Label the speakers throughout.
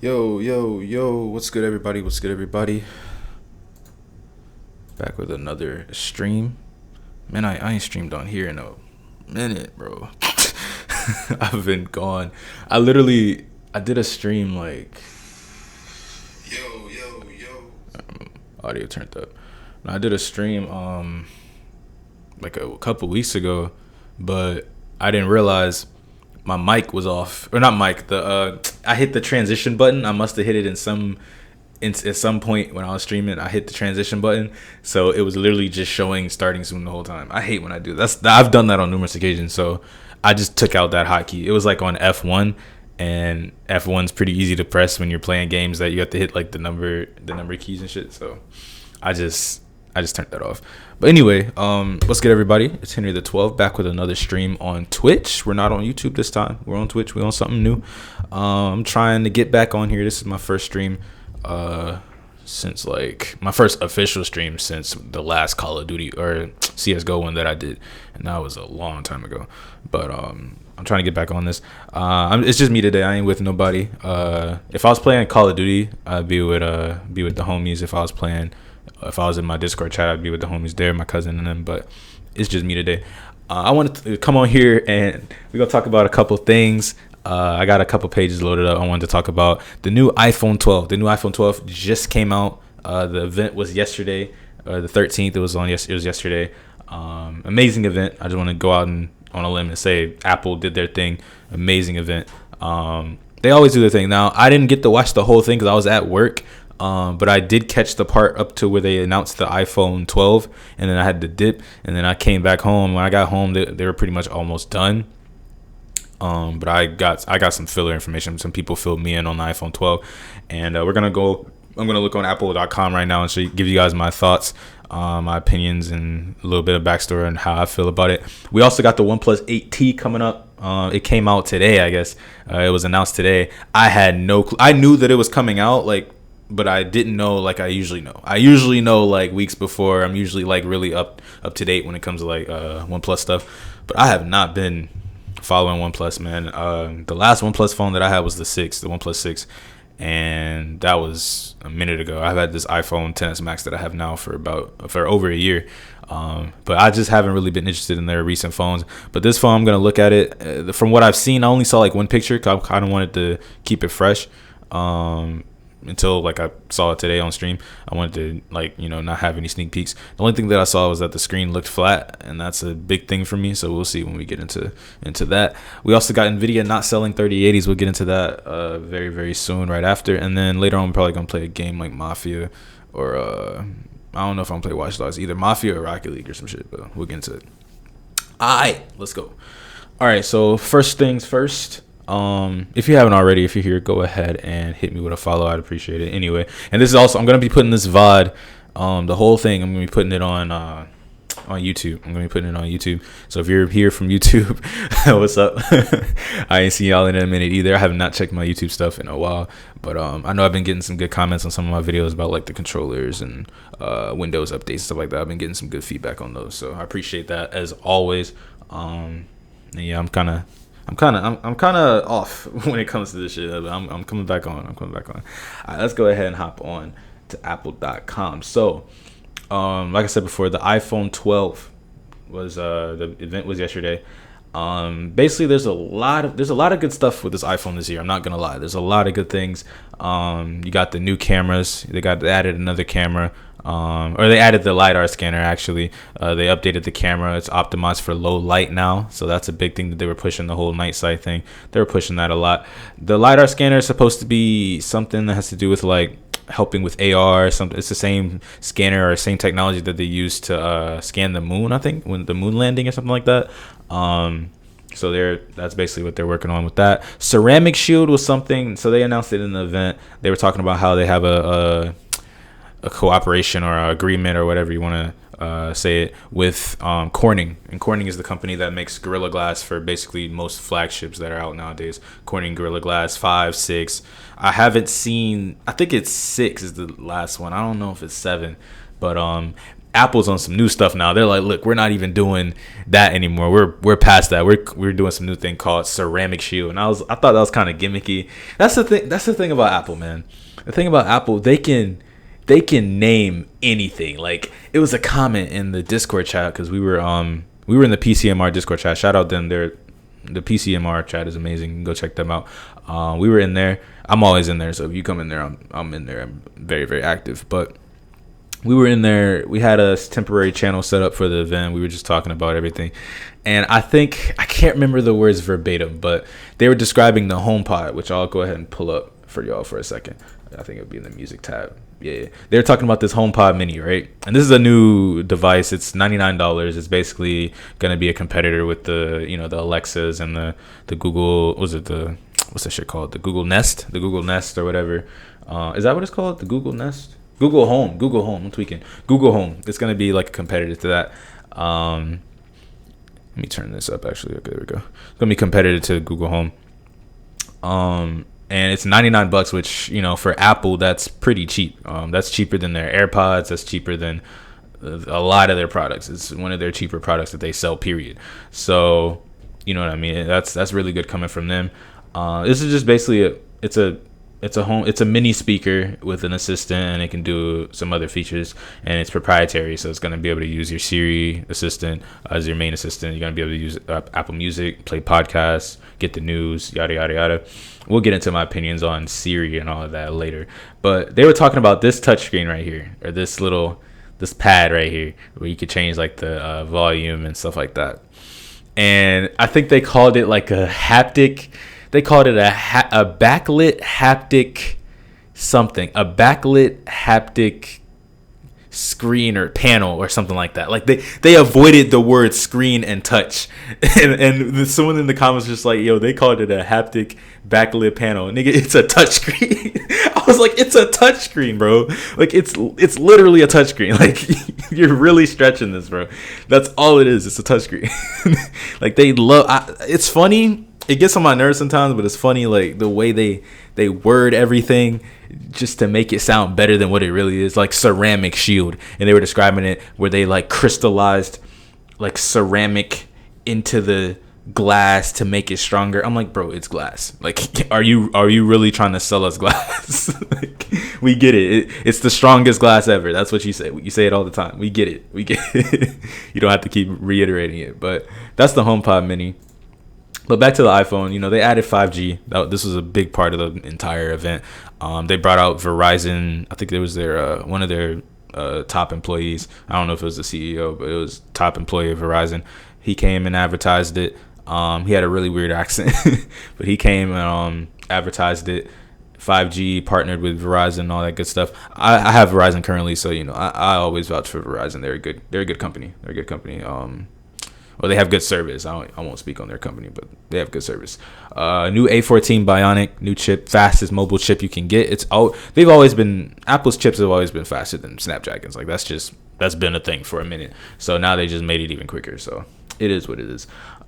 Speaker 1: Yo, what's good, everybody? What's good, everybody? Back with another stream. Man, I ain't streamed on here in a minute, bro. I've been gone. I did a stream like. Audio turned up. I did a stream, like a couple weeks ago, but I didn't realize my mic was off, or not mic. I hit the transition button. I must have hit it at some point when I was streaming. I hit the transition button, so it was literally just showing starting soon the whole time. I hate when I do that. I've done that on numerous occasions, so I just took out that hotkey. It was like on F1, and F1's pretty easy to press when you're playing games that you have to hit like the number keys and shit. So I just turned that off. But anyway, what's good, everybody? It's Henry the 12th back with another stream on Twitch. We're not on YouTube this time. We're on Twitch. We're on something new. I'm trying to get back on here. This is my first stream since like my first official stream since the last Call of Duty or CS:GO one that I did, and that was a long time ago. But I'm trying to get back on this. It's just me today. I ain't with nobody. If I was playing Call of Duty, I'd be with the homies. If I was in my Discord chat, I'd be with the homies there, my cousin and them. But it's just me today. I wanted to come on here and we're gonna talk about a couple things. I got a couple pages loaded up. I wanted to talk about the new iPhone 12. The new iPhone 12 just came out. The event was yesterday, the 13th. It was yesterday. Amazing event. I just want to go out on a limb and say Apple did their thing. Amazing event. They always do their thing. Now, I didn't get to watch the whole thing because I was at work. But I did catch the part up to where they announced the iPhone 12, and then I had to dip, and then I came back home. When I got home, they were pretty much almost done. But I got some filler information. Some people filled me in on the iPhone 12, and I'm gonna look on Apple.com right now and give you guys my thoughts, my opinions, and a little bit of backstory on how I feel about it. We also got the OnePlus 8T coming up. It came out today, I guess. It was announced today. I had no clue. I knew that it was coming out, but I didn't know like I usually know. I usually know like weeks before. I'm usually like really up to date when it comes to like OnePlus stuff. But I have not been following OnePlus, man. The last OnePlus phone that I had was the OnePlus 6, and that was a minute ago. I've had this iPhone XS Max that I have now for over a year. But I just haven't really been interested in their recent phones. But this phone, I'm gonna look at it. From what I've seen, I only saw like one picture. 'Cause I kind of wanted to keep it fresh. Until like I saw it today on stream. I wanted to not have any sneak peeks. The only thing that I saw was that the screen looked flat, and that's a big thing for me. So we'll see when we get into that. We also got NVIDIA not selling 3080s. We'll get into that very, very soon right after. And then later on, I'm probably gonna play a game like Mafia or I don't know if I'm gonna play Watch Dogs, either Mafia or Rocket League or some shit, but we'll get into it. Alright, let's go. Alright, so first things first. If you haven't already, if you're here, go ahead and hit me with a follow. I'd appreciate it. Anyway, and this is also, I'm gonna be putting this VOD, the whole thing. I'm gonna be putting it on YouTube. So if you're here from YouTube, what's up? I ain't seen y'all in a minute either. I have not checked my YouTube stuff in a while, but I know I've been getting some good comments on some of my videos about like the controllers and Windows updates and stuff like that. I've been getting some good feedback on those, so I appreciate that as always. And yeah, I'm kind of off when it comes to this shit. I'm coming back on. All right, let's go ahead and hop on to Apple.com. So, like I said before, the iPhone 12 was the event was yesterday. Basically, there's a lot of good stuff with this iPhone this year. I'm not gonna lie. There's a lot of good things. You got the new cameras. They added another camera. Or they added the LiDAR scanner, actually. They updated the camera. It's optimized for low light now. So that's a big thing that they were pushing, the whole night sight thing. They were pushing that a lot. The LiDAR scanner is supposed to be something that has to do with like helping with AR or something. It's the same scanner or same technology that they used to scan the moon, I think, when the moon landing or something like that. So that's basically what they're working on with that. Ceramic shield was something. So they announced it in the event. They were talking about how they have a cooperation or agreement or whatever you want to say it with Corning. And Corning is the company that makes Gorilla Glass for basically most flagships that are out nowadays. Corning Gorilla Glass 5, 6. I haven't seen, I think it's 6 is the last one. I don't know if it's 7. But Apple's on some new stuff now. They're like, look, we're not even doing that anymore. We're past that. We're doing some new thing called ceramic shield. And I thought that was kind of gimmicky. That's the thing. That's the thing about Apple, man. The thing about Apple, they can name anything. Like, it was a comment in the Discord chat, because we were in the PCMR Discord chat. Shout out them. The PCMR chat is amazing. You can go check them out. We were in there. I'm always in there, so if you come in there, I'm in there. I'm very, very active. But we were in there. We had a temporary channel set up for the event. We were just talking about everything. And I can't remember the words verbatim, but they were describing the HomePod, which I'll go ahead and pull up for y'all for a second. I think it'll be in the music tab. Yeah. They were talking about this HomePod Mini, right? And this is a new device. It's $99. It's basically going to be a competitor with the Alexas and the Google, what's that shit called? The Google Nest or whatever. Is that what it's called? The Google Nest? Google Home. I'm tweaking. Google Home. It's going to be like a competitor to that. Let me turn this up, actually. Okay, there we go. It's going to be competitive to Google Home. And it's $99, which, for Apple, that's pretty cheap. That's cheaper than their AirPods. That's cheaper than a lot of their products. It's one of their cheaper products that they sell, period. So, you know what I mean? That's really good coming from them. This is just basically it's a mini speaker with an assistant, and it can do some other features, and it's proprietary, so it's going to be able to use your Siri assistant as your main assistant. You're going to be able to use Apple Music, play podcasts, get the news, yada yada yada. We'll get into my opinions on Siri and all of that later, but they were talking about this touchscreen right here, or this pad right here, where you could change like the volume and stuff like that. And I think they called it like a haptic. They called it a backlit haptic something, a backlit haptic screen or panel or something like that. Like they avoided the word screen and touch, and someone in the comments was just like, yo, they called it a haptic backlit panel. Nigga, it's a touch screen. I was like, it's a touch screen, bro. Like it's literally a touch screen. Like you're really stretching this, bro. That's all it is. It's a touch screen. Like it's funny. It gets on my nerves sometimes, but it's funny, like the way they word everything just to make it sound better than what it really is. Like ceramic shield, and they were describing it where they like crystallized like ceramic into the glass to make it stronger. I'm like, bro, it's glass. Like, are you really trying to sell us glass? Like, we get it. It's the strongest glass ever. That's what you say. You say it all the time. We get it. You don't have to keep reiterating it. But that's the HomePod Mini. But back to the iPhone, they added 5G. This was a big part of the entire event. They brought out Verizon. I think it was their one of their top employees. I don't know if it was the CEO, but it was top employee of Verizon. He came and advertised it. He had a really weird accent, but he came and advertised it. 5G, partnered with Verizon and all that good stuff. I have Verizon currently, so I always vouch for Verizon. They're a good company. Well, they have good service. I won't speak on their company, but they have good service. New A14 Bionic, new chip, fastest mobile chip you can get. Apple's chips have always been faster than Snapdragon's. Like that's been a thing for a minute. So now they just made it even quicker. So it is what it is.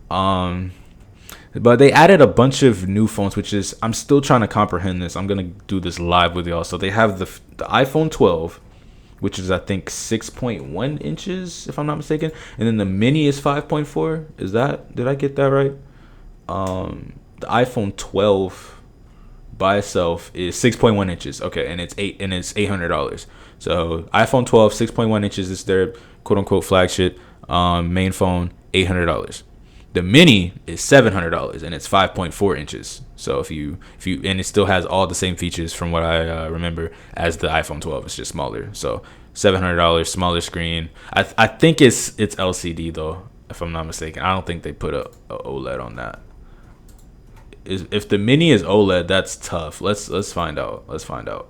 Speaker 1: But they added a bunch of new phones, which is, I'm still trying to comprehend this. I'm gonna do this live with y'all. So they have the iPhone 12. Which is, I think, 6.1 inches, if I'm not mistaken. And then the Mini is 5.4. Did I get that right? The iPhone 12 by itself is 6.1 inches. Okay, and it's $800. So iPhone 12, 6.1 inches is their quote unquote flagship main phone, $800. The Mini is $700 and it's 5.4 inches. So if you and it still has all the same features from what I remember as the iPhone 12. It's just smaller. So $700, smaller screen. I think it's LCD though, if I'm not mistaken. I don't think they put a OLED on that. If the Mini is OLED, that's tough. Let's find out.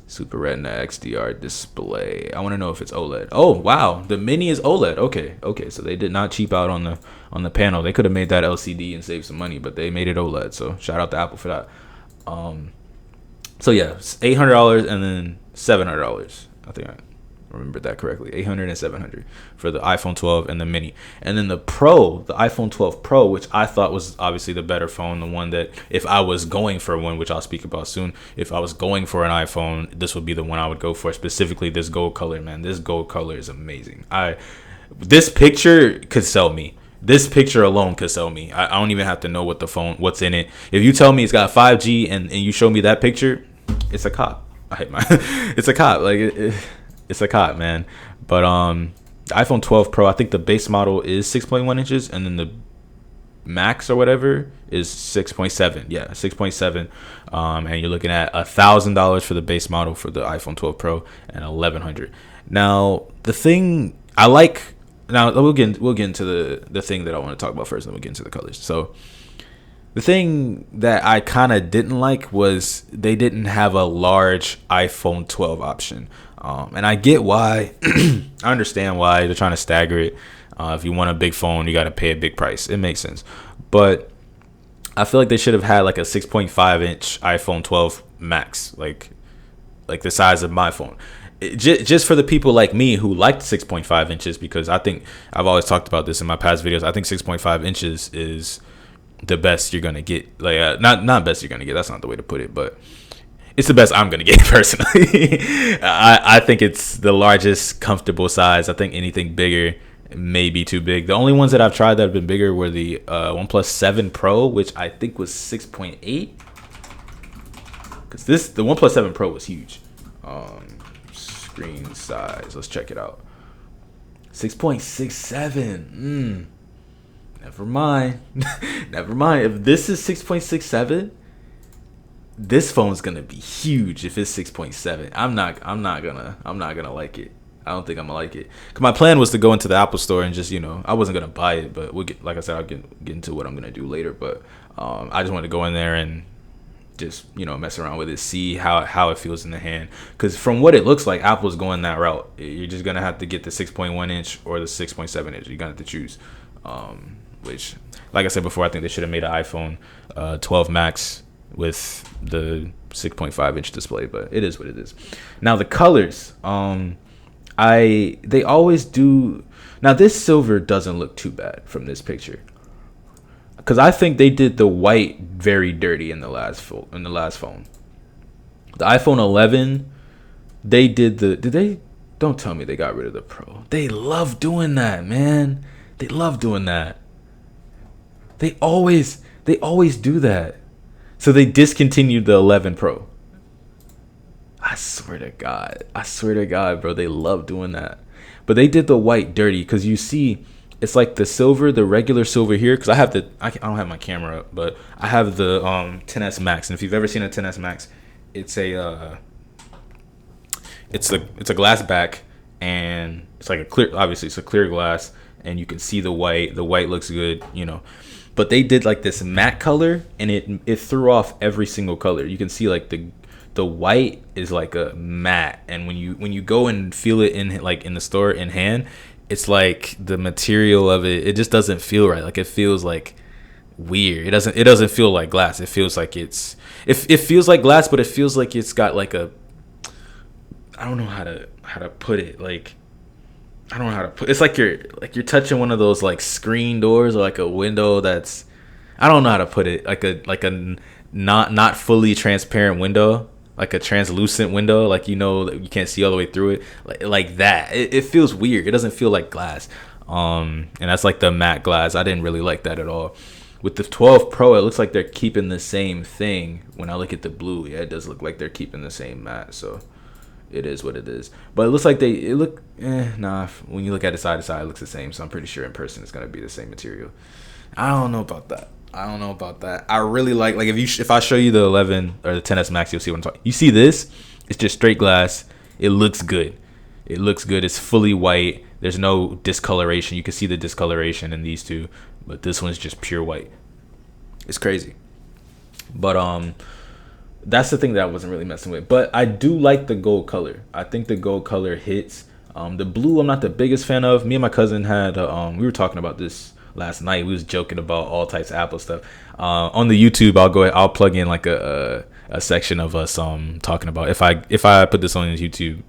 Speaker 1: Super Retina XDR display. I want to know if it's OLED. Oh wow, the Mini is OLED. Okay. So they did not cheap out on the panel. They could have made that LCD and saved some money, but they made it OLED. So shout out to Apple for that. So yeah, $800 and then $700. I think remember that correctly. 800 and 700 for the iPhone 12 and the mini. And then the Pro, the iPhone 12 Pro, which I thought was obviously the better phone, the one that if I was going for one, which I'll speak about soon, if I was going for an iPhone, this would be the one I would go for. Specifically this gold color, man. This gold color is amazing. This picture could sell me. This picture alone could sell me. I don't even have to know what's in it. If you tell me it's got 5G and you show me that picture, it's a cop. It's a cop. Like it's a cop, man. But the iPhone 12 Pro, I think the base model is 6.1 inches, and then the Max or whatever is 6.7. Yeah, 6.7. And you're looking at $1,000 for the base model for the iPhone 12 Pro and $1,100. Now the thing I like. Now we'll get into the thing that I want to talk about first, and then we'll get into the colors. So the thing that I kind of didn't like was they didn't have a large iPhone 12 option, and I get why. I understand why they're trying to stagger it. If you want a big phone, you got to pay a big price. It makes sense, but I feel like they should have had like a 6.5 inch iPhone 12 Max, like the size of my phone. Just for the people like me who liked 6.5 inches, because I think I've always talked about this in my past videos. I think 6.5 inches is the best you're gonna get. Like not best you're gonna get. That's not the way to put it, but it's the best I'm gonna get personally. I think it's the largest comfortable size. I think anything bigger may be too big. The only ones that I've tried that have been bigger were the OnePlus 7 Pro, which I think was 6.8. Because the OnePlus 7 Pro was huge. Screen size, let's check it out. 6.67. Never mind. Never mind. If this is 6.67, this phone's gonna be huge. If it's 6.7, I'm not gonna like it. I don't think I'm gonna like it. Cause my plan was to go into the Apple store and just, I wasn't gonna buy it, but like I said, I'll get into what I'm gonna do later. But I just wanted to go in there and just mess around with it, see how it feels in the hand, because from what it looks like, Apple's going that route. You're just gonna have to get the 6.1 inch or the 6.7 inch. You're gonna have to choose, which, like I said before, I think they should have made an iPhone 12 Max with the 6.5 inch display, but it is what it is. Now the colors, they always do. Now this silver doesn't look too bad from this picture, because I think they did the white very dirty in the last phone. The iPhone 11, they did they? Don't tell me they got rid of the Pro. They love doing that, man. They love doing that. They always do that. So they discontinued the 11 Pro. I swear to God, bro, they love doing that. But they did the white dirty, because you see, it's like the silver, the regular silver here. Because I don't have my camera up, but I have the 10s Max. And if you've ever seen a 10s Max, it's a glass back, and it's like obviously it's a clear glass, and you can see the white. The white looks good, But they did like this matte color, and it threw off every single color. You can see like the white is like a matte, and when you go and feel it in the store in hand, it's like the material of it just doesn't feel right. Like it feels like weird. It doesn't feel like glass. It feels like it feels like glass, but it feels like it's got like I don't know how to put it. Like I don't know how to put. It's like you're touching one of those like screen doors or like a window that's, I don't know how to put it. Like a not fully transparent window, like a translucent window, like that you can't see all the way through it, like that. It feels weird. It doesn't feel like glass. And that's like the matte glass. I didn't really like that at all. With the 12 Pro, it looks like they're keeping the same thing. When I look at the blue, yeah, it does look like they're keeping the same matte. So it is what it is. But it looks like when you look at it side to side, it looks the same. So I'm pretty sure in person it's gonna be the same material. I don't know about that. I really like if I show you the 11 or the 10s Max, you'll see what I'm talking. You see this? It's just straight glass. It looks good. It's fully white. There's no discoloration. You can see the discoloration in these two, but this one's just pure white. It's crazy. But that's the thing that I wasn't really messing with. But I do like the gold color. I think the gold color hits. The blue, I'm not the biggest fan of. Me and my cousin had we were talking about this last night. We was joking about all types of Apple stuff. On the YouTube, I'll plug in like a section of us talking about, if I put this on YouTube,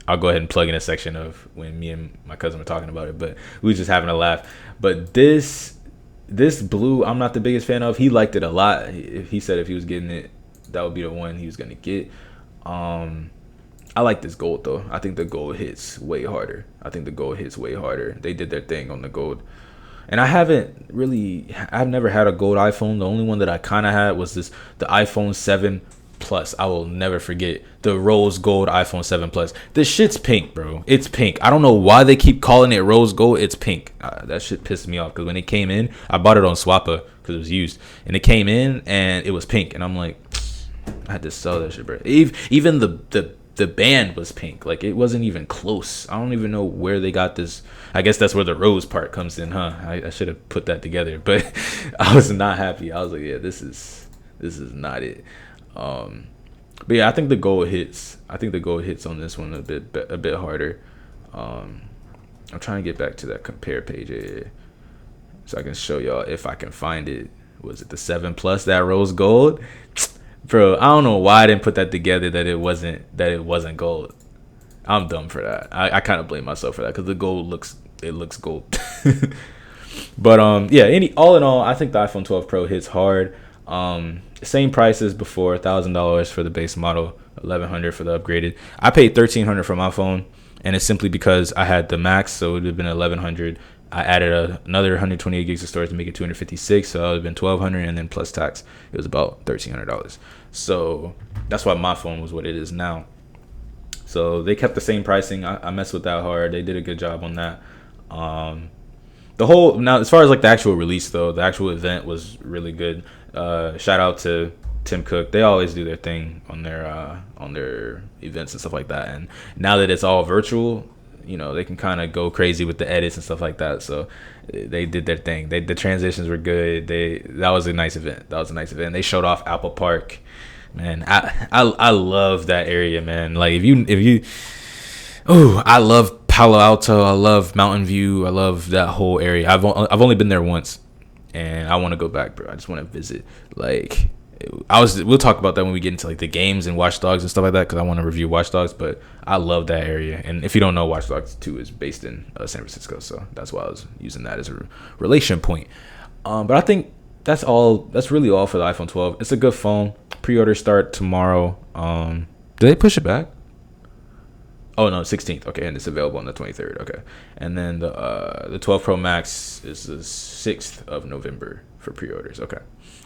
Speaker 1: I'll go ahead and plug in a section of when me and my cousin were talking about it, but we were just having a laugh. But this blue, I'm not the biggest fan of. He liked it a lot. He said if he was getting it, that would be the one he was gonna get. I like this gold though. I think the gold hits way harder. They did their thing on the gold. And I've never had a gold iPhone. The only one that I kind of had was the iPhone 7 Plus. I will never forget the rose gold iPhone 7 Plus. This shit's pink, bro. It's pink. I don't know why they keep calling it rose gold. It's pink. That shit pissed me off because when it came in, I bought it on Swappa because it was used. And it came in and it was pink. And I'm like, I had to sell that shit, bro. Even the band was pink. Like, it wasn't even close. I don't even know where they got this. I guess that's where the rose part comes in, huh? I should have put that together, but I was not happy. I was like, yeah, this is not it. But yeah, I think the gold hits on this one a bit harder. I'm trying to get back to that compare page here so I can show y'all if I can find it. Was it the 7 Plus, that rose gold? Bro, I don't know why I didn't put that together, that it wasn't gold. I'm dumb for that. I kind of blame myself for that because the gold looks gold. But yeah, all in all, I think the iPhone 12 Pro hits hard. Same price as before, $1,000 for the base model, $1,100 for the upgraded. I paid $1,300 for my phone, and it's simply because I had the max, so it would have been $1,100. I added another 128 gigs of storage to make it 256, so that would have been $1,200, and then plus tax, it was about $1,300. So that's why my phone was what it is now. So they kept the same pricing. I messed with that hard. They did a good job on that. Now as far as like the actual release though, the actual event was really good. Shout out to Tim Cook. They always do their thing on their events and stuff like that. And now that it's all virtual, you know, they can kind of go crazy with the edits and stuff like that. So they did their thing. The transitions were good. That was a nice event. They showed off Apple Park. Man, I love that area, man. Like I love Palo Alto. I love Mountain View. I love that whole area. I've only been there once, and I want to go back, bro. I just want to visit. Like, we'll talk about that when we get into like the games and Watch Dogs and stuff like that, because I want to review Watch Dogs. But I love that area, and if you don't know, Watch Dogs 2 is based in San Francisco, so that's why I was using that as a relation point. But I think that's really all for the iPhone 12. It's a good phone. Pre-order start tomorrow. Did they push it back? Oh no, 16th. Okay, and it's available on the 23rd. Okay, and then the 12 Pro Max is the 6th of November for pre-orders. Okay,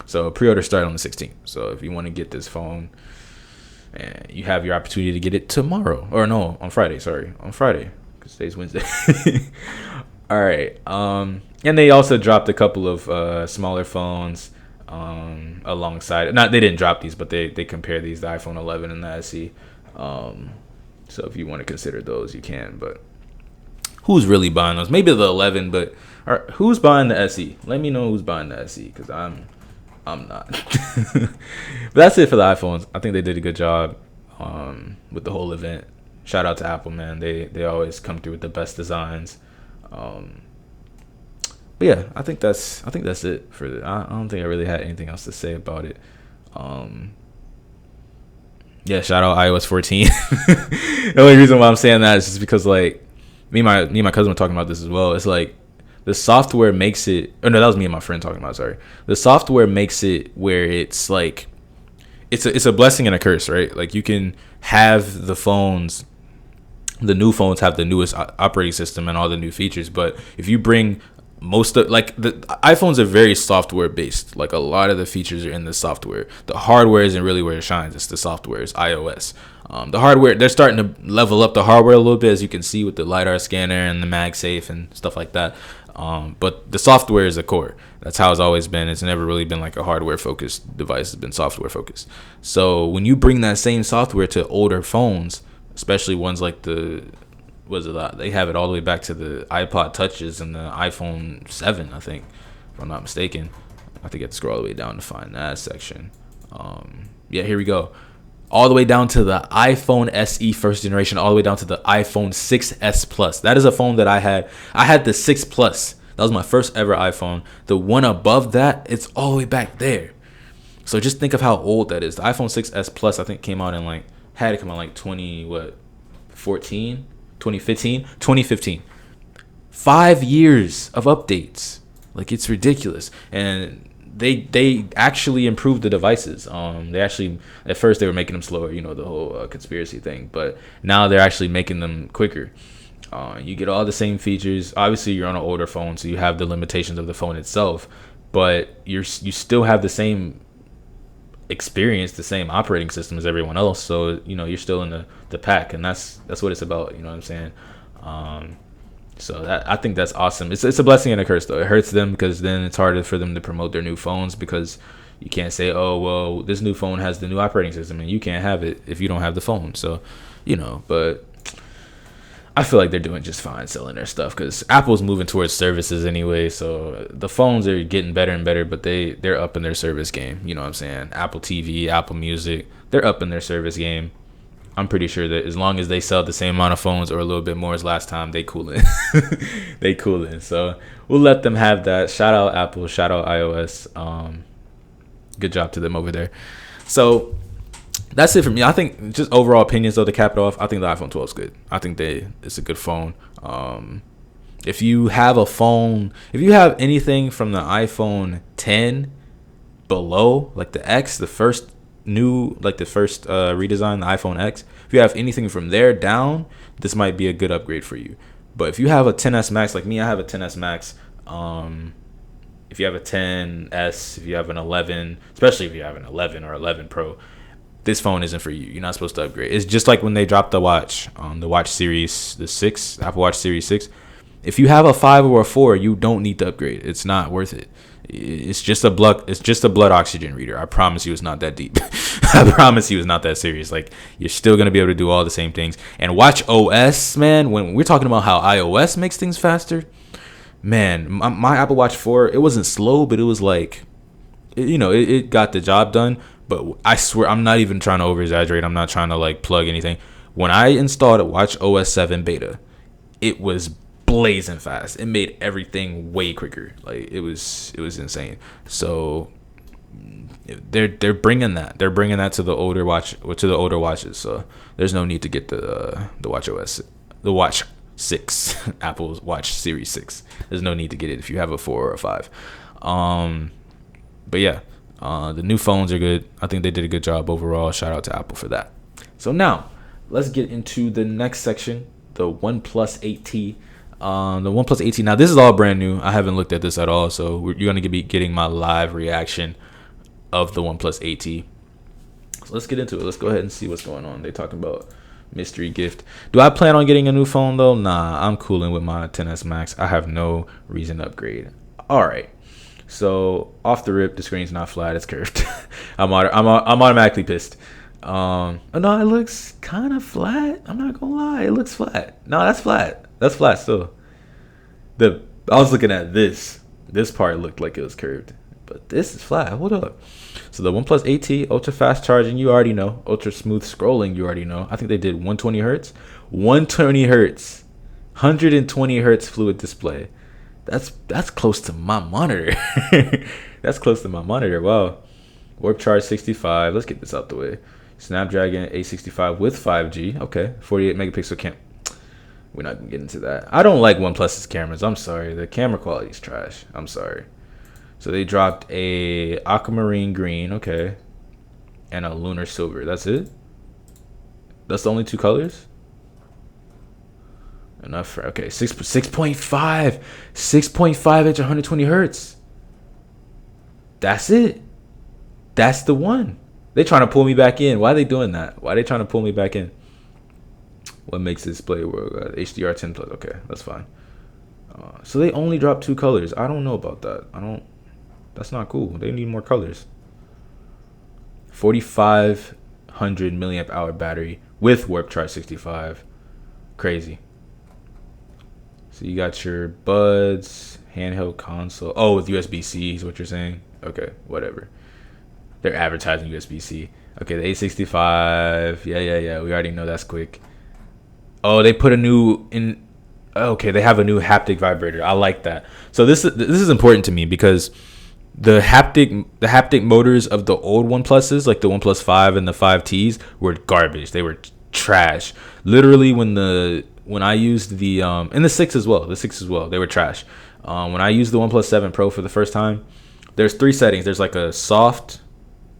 Speaker 1: so pre-order start on the 16th. So if you want to get this phone, and you have your opportunity to get it tomorrow, or no, on Friday. Sorry, on Friday, because today's Wednesday. All right. And they also dropped a couple of smaller phones alongside. They didn't drop these, but they compare these, the iPhone 11 and the SE. So if you want to consider those, you can. But who's really buying those? Maybe the 11, but who's buying the SE? Let me know who's buying the SE, because I'm not. But that's it for the iPhones. I think they did a good job with the whole event. Shout out to Apple, man. They always come through with the best designs. But yeah, I think that's it for the. I don't think I really had anything else to say about it. Yeah, shout out iOS 14. The only reason why I'm saying that is just because like me and my cousin were talking about this as well. It's like the software makes it. Oh no, that was me and my friend talking about it, sorry. The software makes it where it's like it's a blessing and a curse, right? Like you can have the new phones have the newest operating system and all the new features, but if you bring most of like the iPhones are very software based. Like a lot of the features are in the software. The hardware isn't really where it shines. It's the software. It's iOS. The hardware, they're starting to level up the hardware a little bit, as you can see with the LiDAR scanner and the MagSafe and stuff like that. But the software is the core. That's how it's always been. It's never really been like a hardware focused device. It's been software focused. So when you bring that same software to older phones, especially ones like they have it all the way back to the iPod Touches and the iPhone 7, I think, if I'm not mistaken. I think you have to scroll all the way down to find that section. Yeah, here we go. All the way down to the iPhone SE first generation, all the way down to the iPhone 6s Plus. That is a phone that I had. I had the 6 Plus. That was my first ever iPhone. The one above that, it's all the way back there. So just think of how old that is. The iPhone 6s Plus, I think, had to come out like 2015, 2014, 2015, 2015. 5 years of updates. Like, it's ridiculous. And they actually improved the devices. They actually, at first they were making them slower, the whole conspiracy thing, but now they're actually making them quicker. You get all the same features. Obviously, you're on an older phone, so you have the limitations of the phone itself, but you still have the same experience, the same operating system as everyone else. So you're still in the pack, and that's what it's about. You know what I'm saying? So I think that's awesome. It's a blessing and a curse, though. It hurts them because then it's harder for them to promote their new phones, because you can't say, oh, well, this new phone has the new operating system, and you can't have it if you don't have the phone. So, but I feel like they're doing just fine selling their stuff, because Apple's moving towards services anyway. So the phones are getting better and better, but they're up in their service game. You know what I'm saying? Apple TV, Apple Music, they're up in their service game. I'm pretty sure that as long as they sell the same amount of phones or a little bit more as last time, they coolin'. They coolin'. So we'll let them have that. Shout out Apple. Shout out iOS. Good job to them over there. So that's it for me. I think just overall opinions, though, to cap it off, I think the iPhone 12 is good. I think it's a good phone. If you have a phone, if you have anything from the iPhone 10 below, like the X, the first redesign, the iPhone X, if you have anything from there down, this might be a good upgrade for you. But if you have a 10s Max, like me, I have a 10s Max. If you have a 10s, if you have an 11, especially if you have an 11 or 11 Pro, this phone isn't for you. You're not supposed to upgrade. It's just like when they dropped the watch, the watch series, the 6, Apple Watch Series 6. If you have a 5 or a 4, you don't need to upgrade. It's not worth it. It's just a blood oxygen reader. I promise you it's not that deep. I promise you it's not that serious. Like, you're still going to be able to do all the same things. And watch OS, man, when we're talking about how iOS makes things faster, man, my Apple Watch 4, it wasn't slow, but it was like, it got the job done. But I swear, I'm not even trying to over exaggerate. I'm not trying to like plug anything. When I installed a Watch OS 7 beta, it was blazing fast. It made everything way quicker. Like, it was insane. So they're bringing that. They're bringing that to the older watches. So there's no need to get the Watch OS, the Watch 6, Apple's Watch Series 6. There's no need to get it if you have a 4 or a 5. But yeah, the new phones are good. I think they did a good job overall. Shout out to Apple for that. So now let's get into the next section, the OnePlus 8T. The OnePlus 8T. Now, this is all brand new. I haven't looked at this at all, so you're going to be getting my live reaction of the OnePlus 8T. So let's get into it. Let's go ahead and see what's going on. They're talking about mystery gift. Do I plan on getting a new phone, though? Nah, I'm cooling with my 10s Max. I have no reason to upgrade. All right. So off the rip, the screen's not flat. It's curved. I'm automatically pissed. No, it looks kind of flat. I'm not gonna lie, it looks flat. No, that's flat. That's flat still. I was looking at this. This part looked like it was curved, but this is flat. Hold up. So the OnePlus 8T, ultra fast charging, you already know. Ultra smooth scrolling, you already know. I think they did 120 hertz. 120 hertz. 120 hertz fluid display. That's close to my monitor. That's close to my monitor. Wow. Warp charge 65. Let's get this out the way. Snapdragon 865 with 5G. Okay. 48 megapixel cam. We're not gonna get into that. I don't like OnePlus's cameras. I'm sorry. The camera quality is trash. I'm sorry. So they dropped a aquamarine green, okay, and a lunar silver. That's it? That's the only two colors? Enough for, okay, 6.5 6.5 inch 120 hertz. That's it. That's the one. They trying to pull me back in. Why are they doing that? Why are they trying to pull me back in? What makes this display work? HDR 10 plus. Okay, that's fine. So they only dropped two colors. I don't know about that. That's not cool. They need more colors. 4,500 milliamp hour battery with warp charge 65. Crazy. So you got your buds, handheld console. Oh, with USB-C is what you're saying? Okay, whatever. They're advertising USB-C. Okay, the 865. Yeah. We already know that's quick. Oh, they put a new in. Okay, they have a new haptic vibrator. I like that. So this is important to me because the haptic motors of the old OnePluses, like the OnePlus 5 and the 5Ts, were garbage. They were trash. Literally, when I used the and the 6 as well, they were trash. When I used the OnePlus 7 Pro for the first time, there's 3 settings. There's like a soft,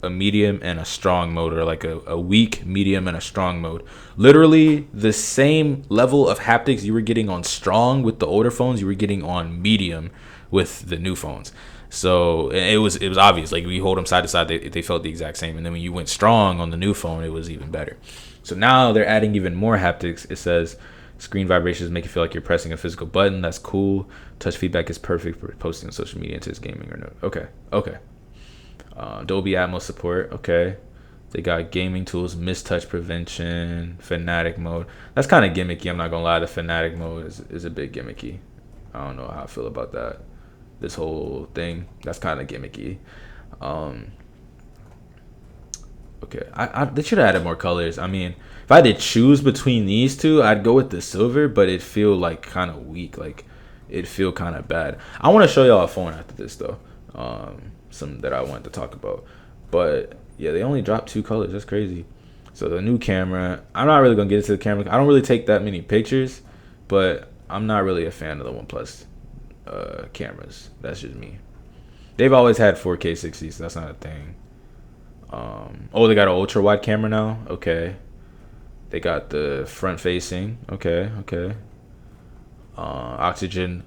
Speaker 1: a medium, and a strong mode, or like a weak, medium, and a strong mode. Literally the same level of haptics you were getting on strong with the older phones, you were getting on medium with the new phones. So it was obvious. Like, we hold them side to side, they felt the exact same. And then when you went strong on the new phone, it was even better. So now they're adding even more haptics. It says screen vibrations make you feel like you're pressing a physical button. That's cool. Touch feedback is perfect for posting on social media into this gaming or no. Okay. Dolby Atmos support. Okay. They got gaming tools, mistouch prevention, fanatic mode. That's kind of gimmicky. I'm not gonna lie. The fanatic mode is a bit gimmicky. I don't know how I feel about that. This whole thing, that's kind of gimmicky. Okay, they should have added more colors. I mean, if I had to choose between these two, I'd go with the silver, but it feel like kind of weak. Like, it feel kind of bad. I want to show y'all a phone after this though. Some that I wanted to talk about, but yeah, they only dropped 2 colors. That's crazy. So the new camera, I'm not really gonna get into the camera. I don't really take that many pictures, but I'm not really a fan of the OnePlus cameras. That's just me. They've always had 4K 60, so that's not a thing. Oh, they got an ultra wide camera now. Okay, they got the front facing. Okay. Oxygen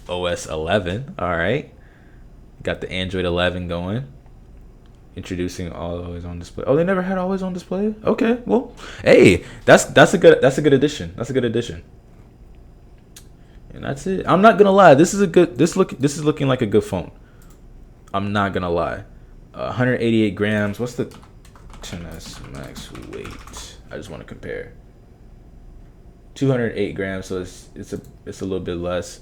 Speaker 1: OS 11. All right, got the Android 11 going. Introducing always on display. Oh, they never had always on display. Okay, well, hey, that's a good addition. That's a good addition. And that's it. I'm not gonna lie. This is looking like a good phone. I'm not gonna lie. 188 grams. What's the 10s max weight? I just want to compare. 208 grams. So it's a little bit less.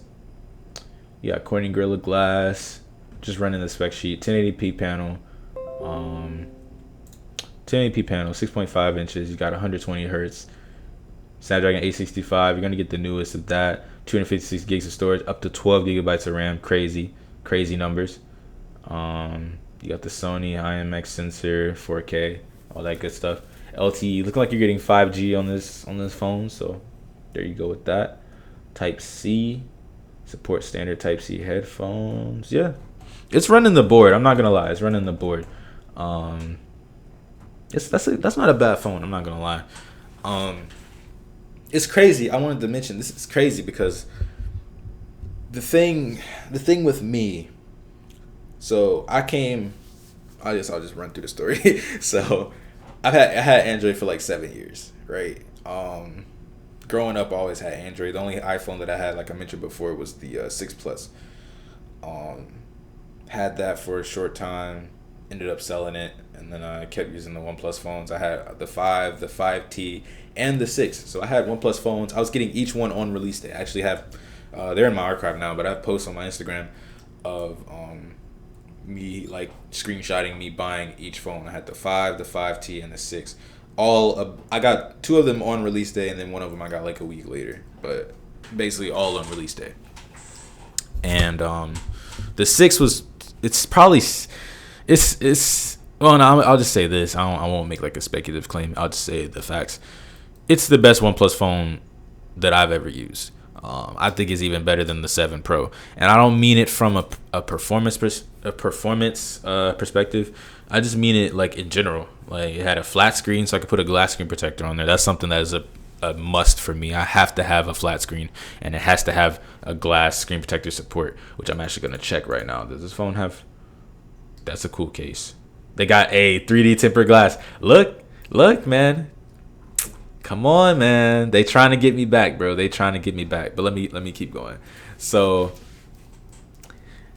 Speaker 1: Yeah, Corning Gorilla Glass. Just running the spec sheet. 1080p panel. 1080p panel. 6.5 inches. You got 120 hertz. Snapdragon 865. You're gonna get the newest of that. 256 gigs of storage, up to 12 gigabytes of RAM. Crazy numbers. You got the Sony IMX sensor, 4K, all that good stuff. LTE, looking like you're getting 5G on this phone. So there you go with that. Type C, support standard Type C headphones. Yeah, it's running the board. I'm not gonna lie, it's running the board. That's not a bad phone. I'm not gonna lie. It's crazy. I wanted to mention this is crazy because the thing with me. So I'll just run through the story. So I had Android for like 7 years, right? Growing up, I always had Android. The only iPhone that I had, like I mentioned before, was the 6 Plus. Had that for a short time, ended up selling it, and then I kept using the OnePlus phones. I had the 5, the 5T, and the 6. So I had OnePlus phones. I was getting each one on release day. I actually have, they're in my archive now, but I have posts on my Instagram of me like screenshotting me buying each phone. I had the 5, the 5T, and the 6. I got 2 of them on release day, and then one of them I got like a week later. But basically all on release day. And the 6 was, well, no, I'll just say this. I won't make like a speculative claim. I'll just say the facts. It's the best OnePlus phone that I've ever used. I think it's even better than the 7 Pro, and I don't mean it from a performance perspective. I just mean it like in general. Like, it had a flat screen, so I could put a glass screen protector on there. That's something that is a must for me. I have to have a flat screen, and it has to have a glass screen protector support, which I'm actually gonna check right now. Does this phone have? That's a cool case. They got a 3D tempered glass. Look, man. Come on, man. They trying to get me back, bro. They trying to get me back. But let me keep going. So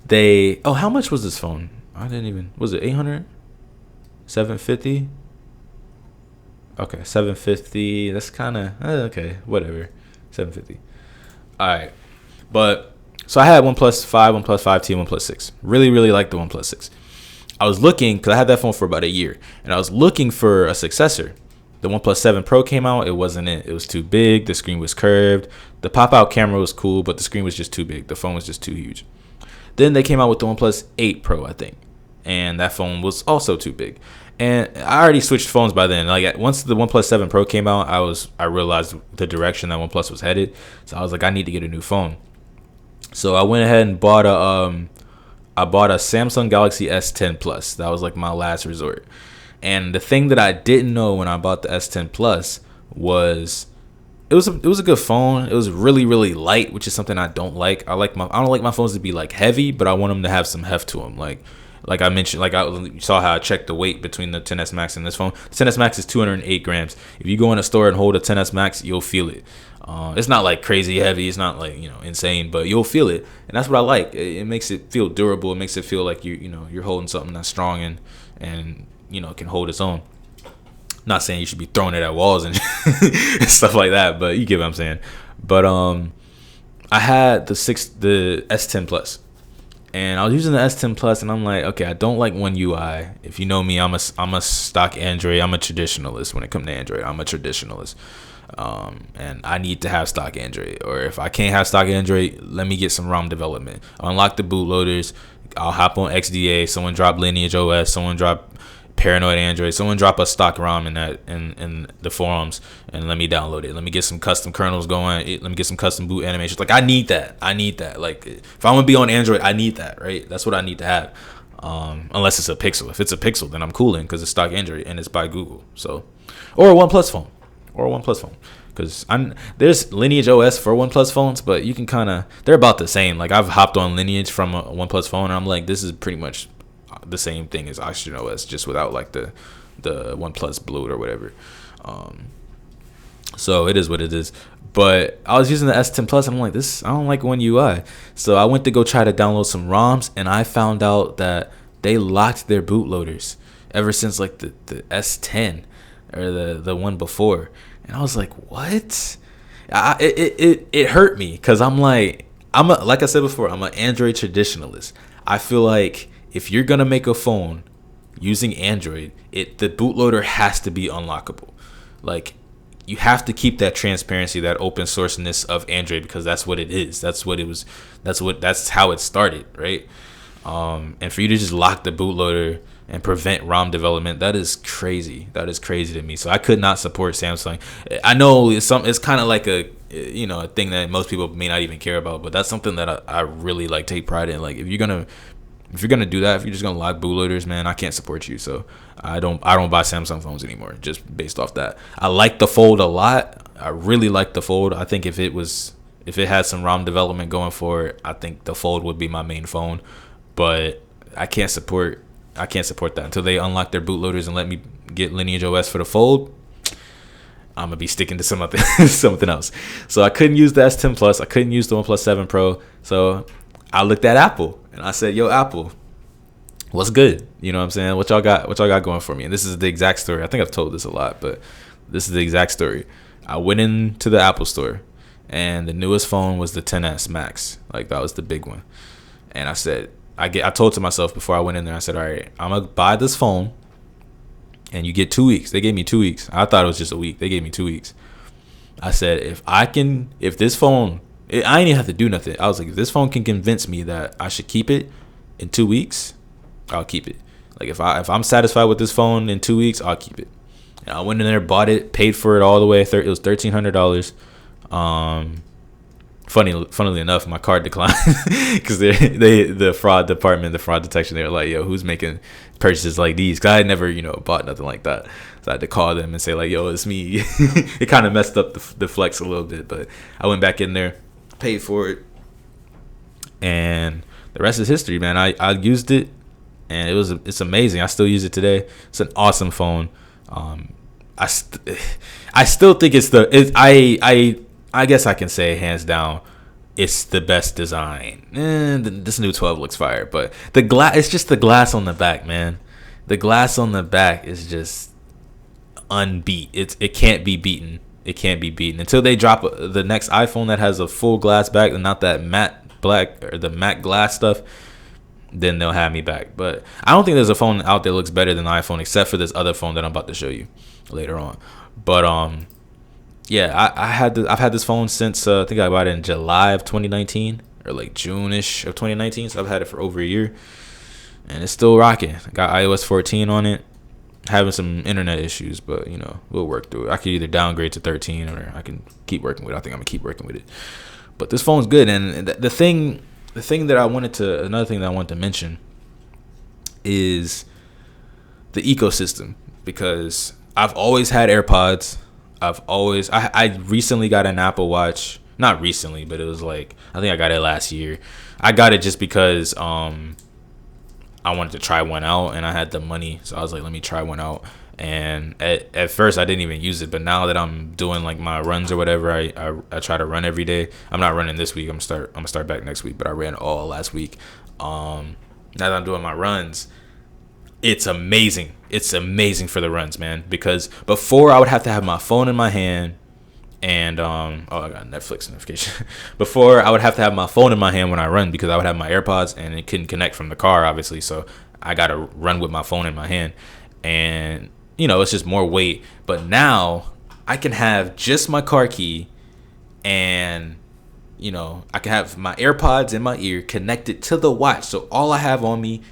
Speaker 1: how much was this phone? Was it 800? 750? Okay, 750. That's kind of okay, whatever. 750. All right. But so I had OnePlus 5, OnePlus 5T, OnePlus 6. Really liked the OnePlus 6. I was looking, because I had that phone for about a year, and I was looking for a successor. The OnePlus 7 Pro came out. It wasn't it. It was too big. The screen was curved. The pop-out camera was cool, but the screen was just too big. The phone was just too huge. Then they came out with the OnePlus 8 Pro, I think. and that phone was also too big. And I already switched phones by then. Like once the OnePlus 7 Pro came out, I realized the direction that OnePlus was headed. So I was like, I need to get a new phone. So I went ahead and bought a Samsung Galaxy S10 Plus. That was like my last resort. And the thing that I didn't know when I bought the S10 Plus was it was a good phone. It was really, really light, which is something I don't like. I don't like my phones to be like heavy, but I want them to have some heft to them. Like I mentioned, you saw how I checked the weight between the 10s Max and this phone. The 10s Max is 208 grams. If you go in a store and hold a 10s Max, you'll feel it. It's not like crazy heavy. It's not like, insane, but you'll feel it. And that's what I like. It makes it feel durable. It makes it feel like you're holding something that's strong and can hold its own. Not saying you should be throwing it at walls and stuff like that, but you get what I'm saying. But I had the S10 Plus. And I was using the S10 Plus, and I'm like, okay, I don't like One UI. If you know me, I'm a stock Android. I'm a traditionalist when it comes to Android. I'm a traditionalist, and I need to have stock Android. Or if I can't have stock Android, let me get some ROM development. Unlock the bootloaders. I'll hop on XDA. Someone drop Lineage OS. Someone drop Paranoid Android. Someone drop a stock ROM in the forums and let me download it. Let me get some custom kernels going. Let me get some custom boot animations. Like I need that. Like if I'm gonna be on Android, I need that. Right? That's what I need to have. Unless it's a Pixel. If it's a Pixel, then I'm cooling because it's stock Android and it's by Google. So, or a OnePlus phone. Because there's Lineage OS for OnePlus phones, but you can they're about the same. Like I've hopped on Lineage from a OnePlus phone, and I'm like, this is pretty much the same thing as Oxygen OS, just without like the OnePlus bloat or whatever. So it is what it is. But I was using the S10 Plus, and I'm like, I don't like One UI. So I went to go try to download some ROMs, and I found out that they locked their bootloaders ever since like the S10 or the one before. And I was like, what? It hurt me because I'm like I said before, I'm an Android traditionalist. I feel like if you're gonna make a phone using Android, the bootloader has to be unlockable. Like you have to keep that transparency, that open sourceness of Android, because that's what it is. That's how it started, right? And for you to just lock the bootloader and prevent ROM development, that is crazy. That is crazy to me. So I could not support Samsung. I know it's kind of like a thing that most people may not even care about, but that's something that I really like take pride in. Like if you're gonna do that, if you're just gonna lock bootloaders, man, I can't support you. So I don't buy Samsung phones anymore, just based off that. I like the Fold a lot. I really like the Fold. I think if it had some ROM development going for it, I think the Fold would be my main phone. But I can't support that until they unlock their bootloaders and let me get Lineage OS for the Fold. I'm gonna be sticking to something else. So I couldn't use the S10 Plus. I couldn't use the OnePlus 7 Pro. So I looked at Apple and I said, "Yo, Apple, what's good? You know what I'm saying? What y'all got going for me?" And this is the exact story. I think I've told this a lot, but this is the exact story. I went into the Apple store, and the newest phone was the 10s Max. Like that was the big one. And I said, I told to myself before I went in there, I said, all right, I'm gonna buy this phone, and you get 2 weeks. They gave me 2 weeks. I thought it was just a week. They gave me 2 weeks. I said, if this phone, I ain't even have to do nothing. I was like, if this phone can convince me that I should keep it in 2 weeks, I'll keep it. Like if I'm satisfied with this phone in 2 weeks, I'll keep it. And I went in there, bought it, paid for it all the way. It was $1,300. Funnily enough, my card declined because the fraud department, the fraud detection, they were like, yo, who's making purchases like these? Because I had never bought nothing like that. So I had to call them and say like, yo, it's me. It kind of messed up the flex a little bit, but I went back in there, paid for it, and the rest is history, man. I used it, and it's amazing. I still use it today. It's an awesome phone. I still think I guess I can say hands down, it's the best design. This new 12 looks fire, but it's just the glass on the back, man. The glass on the back is just unbeat. It can't be beaten. It can't be beaten until they drop the next iPhone that has a full glass back and not that matte black or the matte glass stuff. Then they'll have me back. But I don't think there's a phone out there that looks better than the iPhone, except for this other phone that I'm about to show you later on. But yeah, I've had this phone since I think I bought it in July of 2019 or like June-ish of 2019. So I've had it for over a year. and it's still rocking. I got iOS 14 on it. Having some internet issues, but we'll work through it. I could either downgrade to 13 or I can keep working with it. I think I'm gonna keep working with it. But this phone's good, and the thing that another thing that I wanted to mention is the ecosystem, because I've always had AirPods. I recently got an Apple Watch. Not recently, but it was like, I think I got it last year. I got it just because I wanted to try one out, and I had the money, so I was like, let me try one out. And at first I didn't even use it, but now that I'm doing like my runs or whatever, I try to run every day. I'm not running this week. I'm gonna start back next week, but I ran all last week. Now that I'm doing my runs, it's amazing. It's amazing for the runs, man, because before I would have to have my phone in my hand. And I got a Netflix notification. Before, I would have to have my phone in my hand when I run, because I would have my AirPods and it couldn't connect from the car, obviously. So I got to run with my phone in my hand. And, it's just more weight. But now I can have just my car key and, I can have my AirPods in my ear connected to the watch. So all I have on me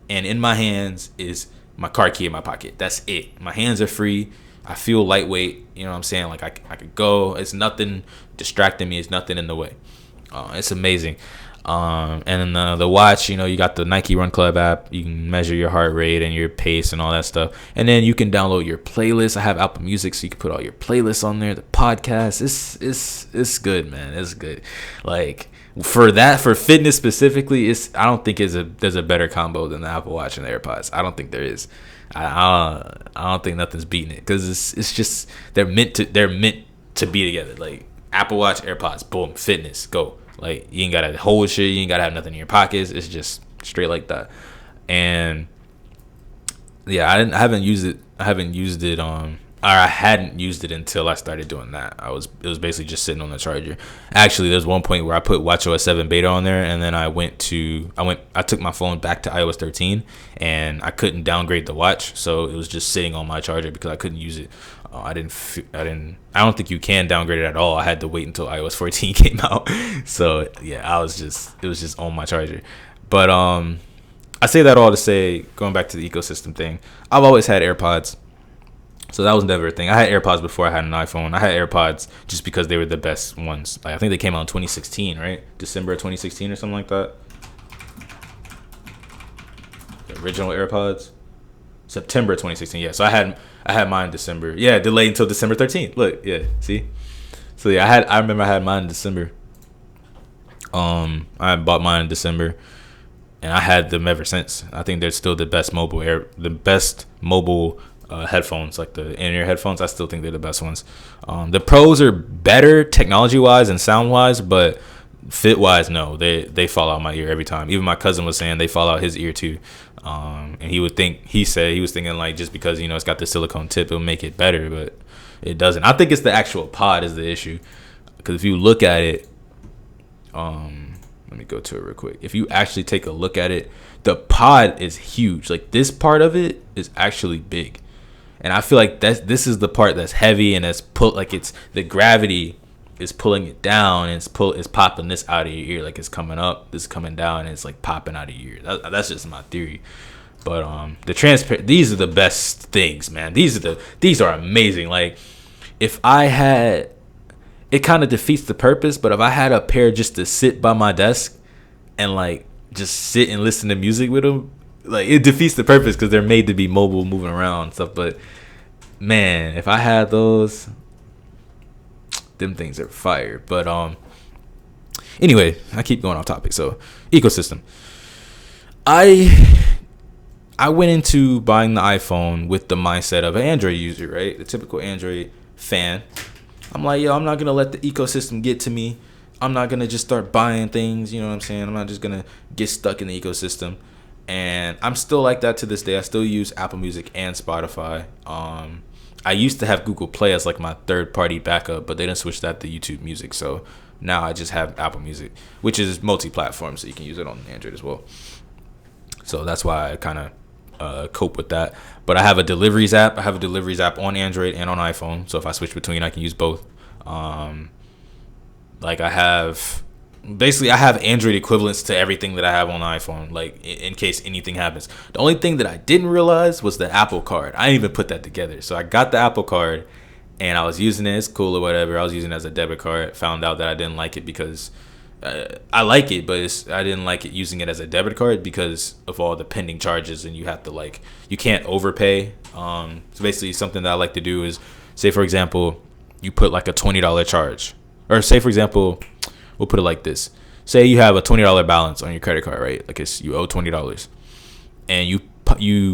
Speaker 1: and in my hands is my car key in my pocket. That's it. My hands are free. I feel lightweight, you know what I'm saying? Like I could go. It's nothing distracting me. It's nothing in the way. It's amazing. And then the watch, you got the Nike Run Club app. You can measure your heart rate and your pace and all that stuff. And then you can download your playlist. I have Apple Music, so you can put all your playlists on there. The podcast, it's good, man. It's good. Like for fitness specifically, I don't think there's a better combo than the Apple Watch and the AirPods. I don't think there is. I don't think nothing's beating it, because it's just they're meant to be together. Like Apple Watch, AirPods, boom, fitness, go. Like you ain't gotta hold shit, you ain't gotta have nothing in your pockets. It's just straight like that. And yeah, I hadn't used it or I hadn't used it until I started doing that. It was basically just sitting on the charger. Actually, there's one point where I put WatchOS 7 beta on there, and then I took my phone back to iOS 13, and I couldn't downgrade the watch, so it was just sitting on my charger because I couldn't use it. I don't think you can downgrade it at all. I had to wait until iOS 14 came out. So yeah, it was just on my charger. But I say that all to say, going back to the ecosystem thing, I've always had AirPods. So that was never a thing. I had AirPods before I had an iPhone. I had AirPods just because they were the best ones. Like I think they came out in 2016, right? December of 2016 or something like that. The original AirPods. September 2016. Yeah. So I had mine in December. Yeah, delayed until December 13th. Look, yeah, see? So yeah, I remember I had mine in December. I bought mine in December, and I had them ever since. I think they're still the best mobile headphones, like the in-ear headphones. I still think they're the best ones. The pros are better technology-wise and sound-wise, but fit-wise, no, they fall out my ear every time. Even my cousin was saying they fall out his ear too. And he said he was thinking like just because it's got the silicone tip, it'll make it better, but it doesn't. I think it's the actual pod is the issue, because if you look at it, let me go to it real quick. If you actually take a look at it, the pod is huge. Like this part of it is actually big. And I feel like this is the part that's heavy, and it's the gravity is pulling it down, and it's popping this out of your ear, like it's coming up, this is coming down, and it's like popping out of your ear. That's just my theory. But these are the best things, man. These are amazing. Like if I had, it kind of defeats the purpose, but if I had a pair just to sit by my desk and like just sit and listen to music with them, like it defeats the purpose because they're made to be mobile, moving around and stuff. But man, if I had those, them things are fire. But anyway, I keep going off topic. So ecosystem. I went into buying the iPhone with the mindset of an Android user, right? The typical Android fan. I'm like, yo, I'm not gonna let the ecosystem get to me. I'm not gonna just start buying things, you know what I'm saying? I'm not just gonna get stuck in the ecosystem. And I'm still like that to this day. I still use Apple Music and Spotify. I used to have Google Play as like my third party backup, but they didn't switch that to YouTube Music. So now I just have Apple Music, which is multi-platform, so you can use it on Android as well. So that's why I kind of cope with that. But I have a deliveries app. I have a deliveries app on Android and on iPhone. So if I switch between, I can use both. Like I have basically I have Android equivalents to everything that I have on the iPhone, like in case anything happens. The only thing that I didn't realize was the Apple Card. I didn't even put that together. So I got the Apple Card and I was using it. It's cool or whatever. I was using it as a debit card. Found out that I didn't like it because I like it, but I didn't like it using it as a debit card because of all the pending charges, and you have to like, you can't overpay. So basically something that I like to do is, say for example, you put like a $20 charge, or say for example, we'll put it like this. Say you have a $20 balance on your credit card, right? Like you owe $20, and you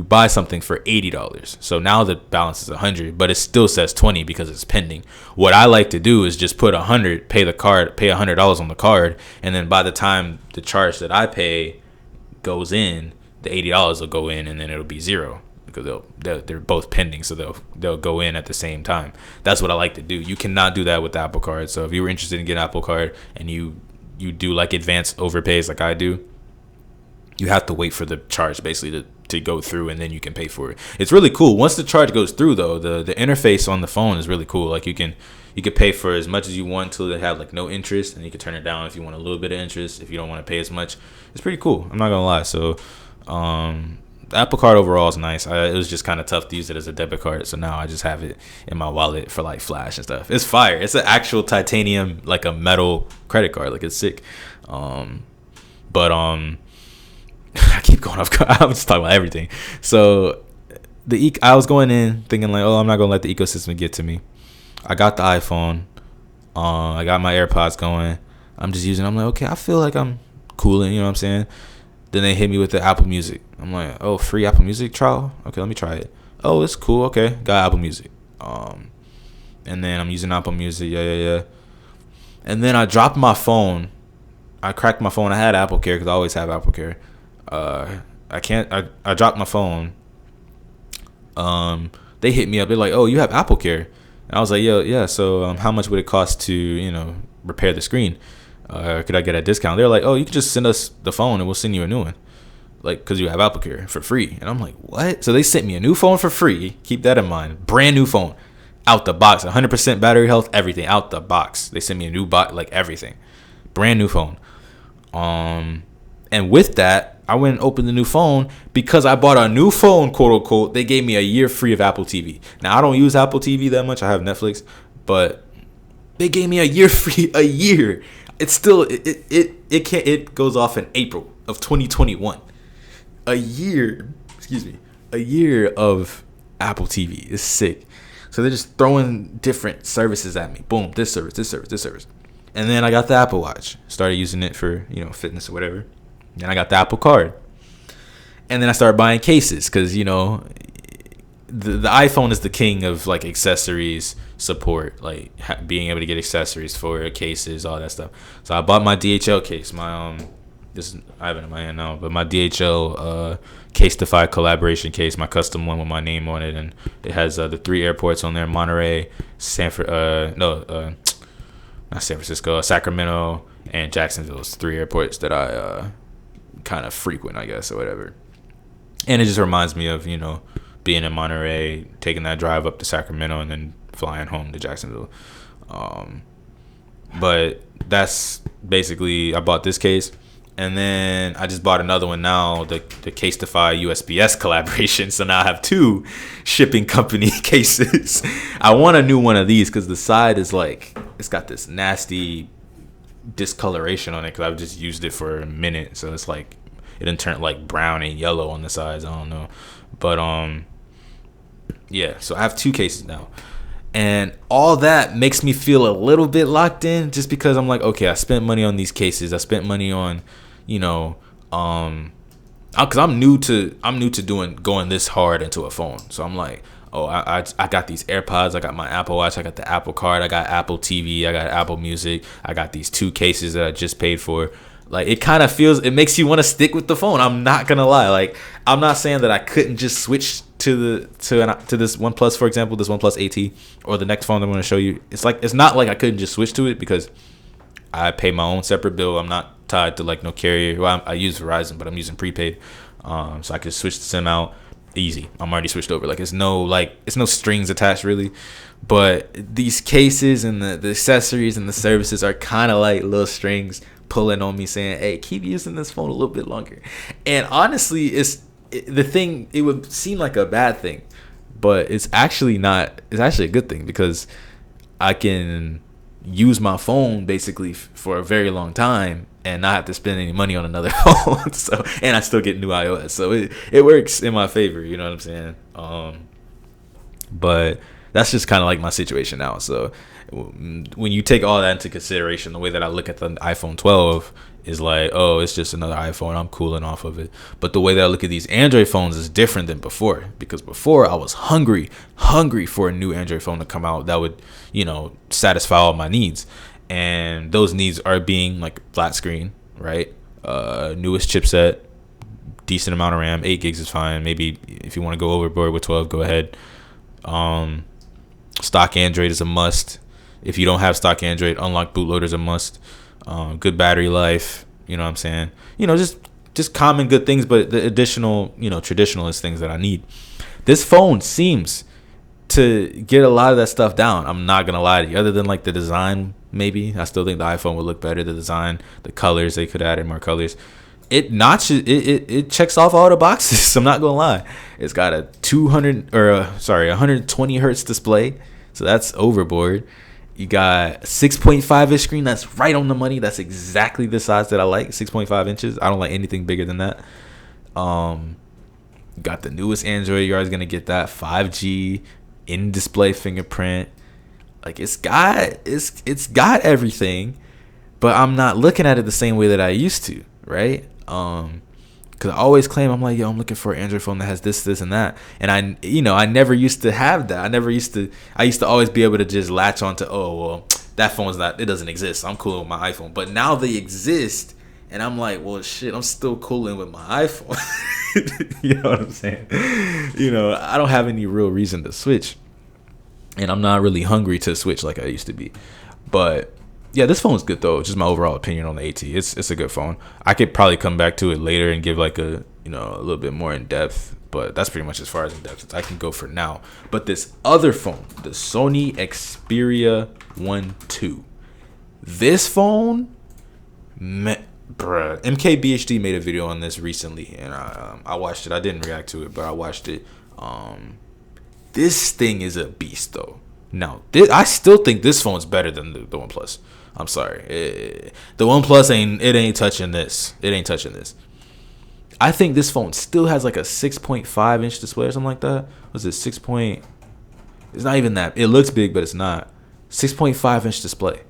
Speaker 1: buy something for $80. So now the balance is $100, but it still says 20 because it's pending. What I like to do is just put $100, pay $100 on the card, and then by the time the charge that I pay goes in, the $80 will go in, and then it'll be zero because they're both pending, so they'll go in at the same time. That's what I like to do. You cannot do that with the Apple Card. So if you were interested in getting Apple Card and you do like advanced overpays like I do, you have to wait for the charge basically to go through, and then you can pay for it. It's really cool. Once the charge goes through though, the interface on the phone is really cool. Like you can pay for as much as you want till they have like no interest, and you can turn it down if you want a little bit of interest, if you don't want to pay as much. It's pretty cool, I'm not gonna lie. So the Apple Card overall is nice. It was just kind of tough to use it as a debit card, so now I just have it in my wallet for like Flash and stuff. It's fire. It's an actual titanium, like a metal credit card. Like it's sick. But I keep going off. I'm just talking about everything. So I was going in thinking like, oh, I'm not gonna let the ecosystem get to me. I got the iPhone. I got my AirPods going. I'm just using. I'm like, okay, I feel like I'm cooling. You know what I'm saying? Then they hit me with the Apple Music. I'm like, oh, free Apple Music trial? Okay, let me try it. Oh, it's cool. Okay, got Apple Music. And then I'm using Apple Music. Yeah. And then I dropped my phone. I cracked my phone. I had Apple Care because I always have Apple Care. I dropped my phone. They hit me up. They're like, oh, you have Apple Care. And I was like, yeah. So how much would it cost to, repair the screen? Could I get a discount? They're like, oh, you can just send us the phone and we'll send you a new one. Like, because you have Apple Care for free. And I'm like, what? So they sent me a new phone for free. Keep that in mind. Brand new phone. Out the box. 100% battery health. Everything. Out the box. They sent me a new box. Like, everything. Brand new phone. And with that, I went and opened the new phone. Because I bought a new phone, quote unquote, they gave me a year free of Apple TV. Now, I don't use Apple TV that much. I have Netflix. But they gave me a year free. A year. It's still, it goes off in April of 2021. A year of Apple TV is sick. So they're just throwing different services at me. Boom, this service. And then I got the Apple Watch. Started using it for, fitness or whatever. Then I got the Apple Card. And then I started buying cases because, the iPhone is the king of like accessories support, like being able to get accessories for cases, all that stuff. So I bought my DHL case. I have it in my hand now, but my DHL Case-Defy collaboration case, my custom one with my name on it, and it has the 3 airports on there: Monterey, not San Francisco, Sacramento, and Jacksonville. It's 3 airports that I kind of frequent, I guess, or whatever. And it just reminds me of being in Monterey, taking that drive up to Sacramento, and then flying home to Jacksonville. But that's basically, I bought this case. And then I just bought another one now, the Case-Defy USPS collaboration. So now I have 2 shipping company cases. I want a new one of these because the side is like, it's got this nasty discoloration on it because I've just used it for a minute. So it's like, it didn't turn like brown and yellow on the sides. I don't know. But yeah, so I have 2 cases now. And all that makes me feel a little bit locked in just because I'm like, okay, I spent money on these cases. I spent money on, because I'm new to going this hard into a phone. So I'm like, oh, I got these AirPods. I got my Apple Watch. I got the Apple Card. I got Apple TV. I got Apple Music. I got these 2 cases that I just paid for. Like, it kind of feels, it makes you want to stick with the phone. I'm not gonna lie. Like, I'm not saying that I couldn't just switch to this OnePlus, for example, this OnePlus AT, or the next phone I'm going to show you. It's not like I couldn't just switch to it because I pay my own separate bill. I'm not tied to like no carrier. Well, I use Verizon, but I'm using prepaid, so I could switch the SIM out easy. I'm already switched over. Like, it's no strings attached really. But these cases and the accessories and the services are kind of like little strings. pulling on me saying, "Hey, keep using this phone a little bit longer." And honestly, it would seem like a bad thing, but it's actually not. It's actually a good thing because I can use my phone basically for a very long time and not have to spend any money on another phone. So, and I still get new iOS, so it works in my favor. You know what I'm saying? But that's just kind of like my situation now. So when you take all that into consideration, the way that I look at the iPhone 12 is like, oh, it's just another iPhone, I'm cooling off of it. But the way that I look at these Android phones is different than before, because before I was hungry for a new Android phone to come out that would, satisfy all my needs. And those needs are being like flat screen, right? Newest chipset, decent amount of RAM, 8 gigs is fine. Maybe if you want to go overboard with 12, go ahead. Stock Android is a must. If you don't have stock Android, unlocked bootloader is a must. Good battery life, you know what I'm saying? Just common good things, but the additional, traditionalist things that I need. This phone seems to get a lot of that stuff down. I'm not gonna lie to you. Other than like the design, maybe I still think the iPhone would look better. The design, the colors, they could have added more colors. It checks off all the boxes. I'm not gonna lie. It's got a 120 hertz display, so that's overboard. You got 6.5 inch screen. That's right on the money. That's exactly the size that I like. 6.5 inches. I don't like anything bigger than that. Got the newest Android. You're always gonna get that 5G in display fingerprint. Like it's got everything, but I'm not looking at it the same way that I used to, right? Because I always claim, I'm like, yo, I'm looking for an Android phone that has this, and that. And I never used to have that. I used to always be able to just latch onto, oh, well, that phone's it doesn't exist. I'm cool with my iPhone. But now they exist. And I'm like, well, shit, I'm still cooling with my iPhone. You know what I'm saying? I don't have any real reason to switch. And I'm not really hungry to switch like I used to be. But yeah, this phone's good though. Just my overall opinion on the AT. It's a good phone. I could probably come back to it later and give like a little bit more in depth, but that's pretty much as far as in depth as I can go for now. But this other phone, the Sony Xperia 1 II, this phone, bruh. MKBHD made a video on this recently, and I watched it. I didn't react to it, but I watched it. This thing is a beast though. Now, I still think this phone's better than the OnePlus. I'm sorry. The OnePlus ain't touching this. It ain't touching this. I think this phone still has like a 6.5 inch display or something like that. Was it 6 point? It's not even that. It looks big, but it's not. 6.5 inch display.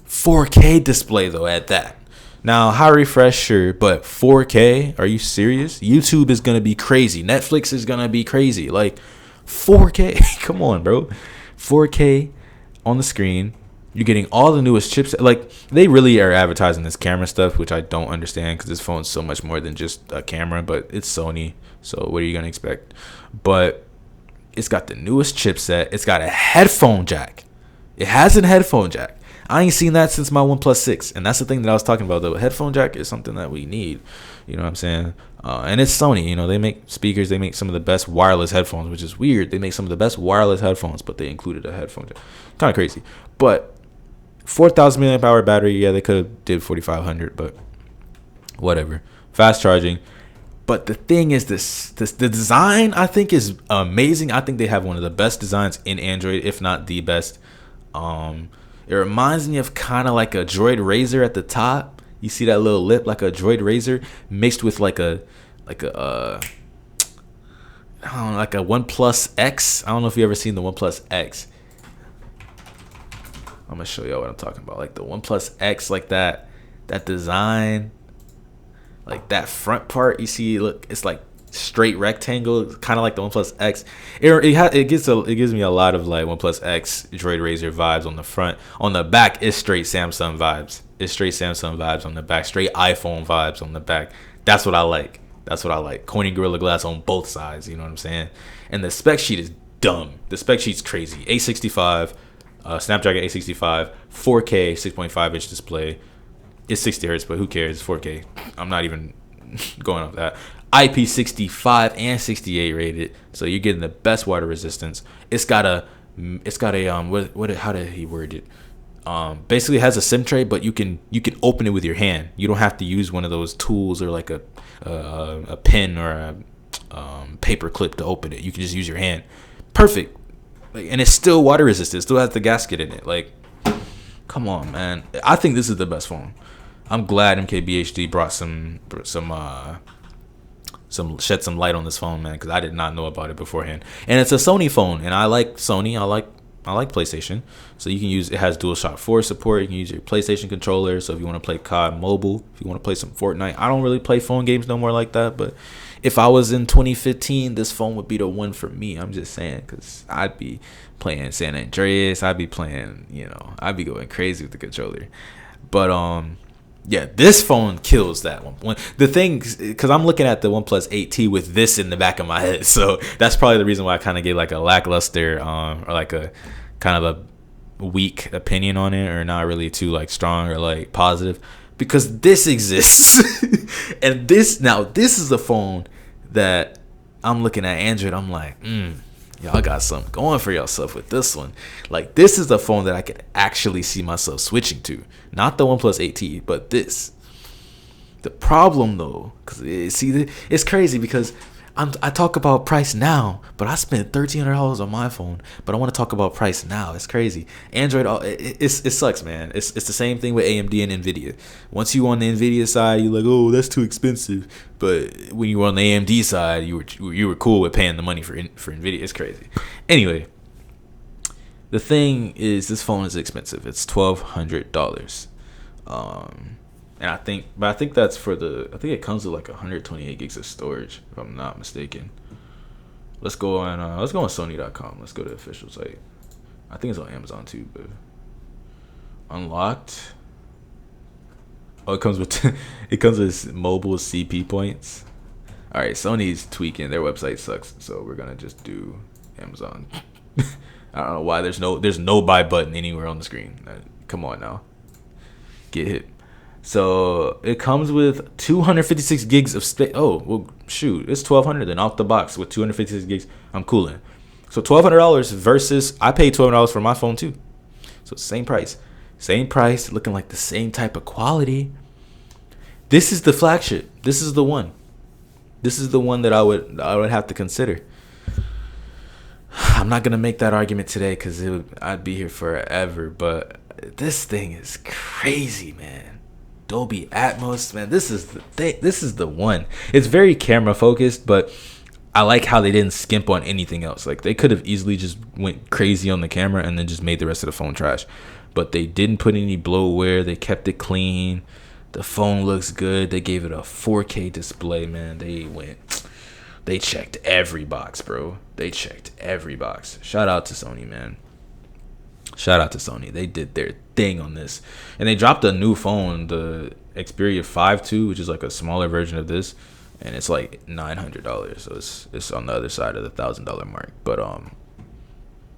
Speaker 1: 4K display though at that. Now, high refresh, sure, but 4K? Are you serious? YouTube is going to be crazy. Netflix is going to be crazy. Like, 4K? Come on, bro. 4K on the screen. You're getting all the newest chips. Like, they really are advertising this camera stuff, which I don't understand because this phone's so much more than just a camera, but it's Sony, so what are you going to expect? But it's got the newest chipset. It's got a headphone jack. It has a headphone jack. I ain't seen that since my OnePlus 6, and that's the thing that I was talking about, though. Headphone jack is something that we need, you know what I'm saying? And it's Sony, they make speakers, they make some of the best wireless headphones, which is weird. They make some of the best wireless headphones, but they included a headphone jack. Kind of crazy. But 4,000 milliamp hour battery, yeah, they could have did 4,500, but whatever. Fast charging. But the thing is, the design, I think, is amazing. I think they have one of the best designs in Android, if not the best. It reminds me of kind of like a Droid Razr at the top. You see that little lip, like a Droid Razr mixed with like a OnePlus X. I don't know if you ever seen the OnePlus X. I'm gonna show y'all what I'm talking about. Like the OnePlus X, like that design, like that front part. You see, look, it's like straight rectangle, kind of like the OnePlus X. It gives me a lot of like OnePlus X Droid Razr vibes on the front. On the back, it's straight Samsung vibes. It's straight Samsung vibes on the back. Straight iPhone vibes on the back. That's what I like. Corning Gorilla Glass on both sides. You know what I'm saying? And the spec sheet is dumb. The spec sheet's crazy. A65. Snapdragon 865, 4K, 6.5 inch display. It's 60 hertz, but who cares? It's 4K. I'm not even going off that. IP65 and 68 rated, so you're getting the best water resistance. It's got a how did he word it? Basically has a SIM tray, but you can open it with your hand. You don't have to use one of those tools or like a pen or a paper clip to open it. You can just use your hand. Perfect. Like, and it's still water resistant. It still has the gasket in it. Like, come on, man. I think this is the best phone. I'm glad MKBHD brought some shed some light on this phone, man, because I did not know about it beforehand. And it's a Sony phone, and I like Sony. I like PlayStation. So you can use, it has DualShock 4 support. You can use your PlayStation controller. So if you want to play COD Mobile, if you want to play some Fortnite, I don't really play phone games no more like that. But if I was in 2015, this phone would be the one for me. I'm just saying, because I'd be playing San Andreas. I'd be playing, I'd be going crazy with the controller. But yeah, this phone kills that one. The thing, because I'm looking at the OnePlus 8T with this in the back of my head, so that's probably the reason why I kind of gave like a lackluster or like a kind of a weak opinion on it, or not really too like strong or like positive, because this exists. And this is a phone that I'm looking at Android. I'm like, y'all got something going for yourself with this one. Like, this is the phone that I could actually see myself switching to. Not the OnePlus 8T, but this. The problem, though, because it's crazy because I talk about price now, but I spent $1,300 on my phone. But I want to talk about price now. It's crazy. Android, it sucks, man. It's the same thing with AMD and NVIDIA. Once you on the NVIDIA side, you're like, oh, that's too expensive. But when you were on the AMD side, you were cool with paying the money for NVIDIA. It's crazy. Anyway, the thing is, this phone is expensive. It's $1,200. And I think that's for I think it comes with like 128 gigs of storage, if I'm not mistaken. Let's go on Sony.com. Let's go to the official site. I think it's on Amazon too, but unlocked. Oh, it comes with mobile CP points. All right, Sony's tweaking. Their website sucks, so we're gonna just do Amazon. I don't know why there's no buy button anywhere on the screen. Come on now, get hit. So it comes with 256 gigs of space. Oh, well, shoot, it's $1,200 then off the box with 256 gigs. I'm cooling. So $1,200 versus I paid $1,200 for my phone too. So same price, looking like the same type of quality. This is the flagship. This is the one. This is the one that I would have to consider. I'm not gonna make that argument today because I'd be here forever. But this thing is crazy, man. Dolby Atmos, man, this is the one. It's very camera focused, but I like how they didn't skimp on anything else. Like, they could have easily just went crazy on the camera and then just made the rest of the phone trash, but they didn't put any bloatware. They kept it clean. The phone looks good. They gave it a 4K display, man. They checked every box, bro. They checked every box. Shout out to Sony, man. Shout out to Sony. They did their thing on this. And they dropped a new phone, the Xperia 5 II, which is like a smaller version of this. And it's like $900. So it's on the other side of the $1,000 mark. But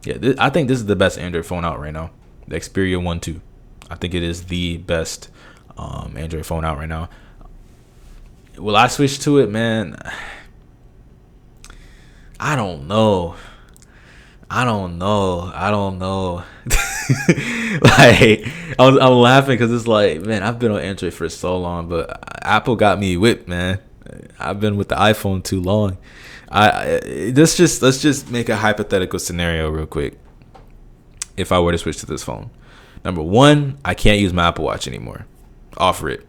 Speaker 1: yeah, I think this is the best Android phone out right now. The Xperia 1 II. I think it is the best Android phone out right now. Will I switch to it, man? I don't know. Like, I'm laughing because it's like, man, I've been on Android for so long, but Apple got me whipped, man. I've been with the iPhone too long. Let's just make a hypothetical scenario real quick. If I were to switch to this phone, number one, I can't use my Apple Watch anymore. Offer it.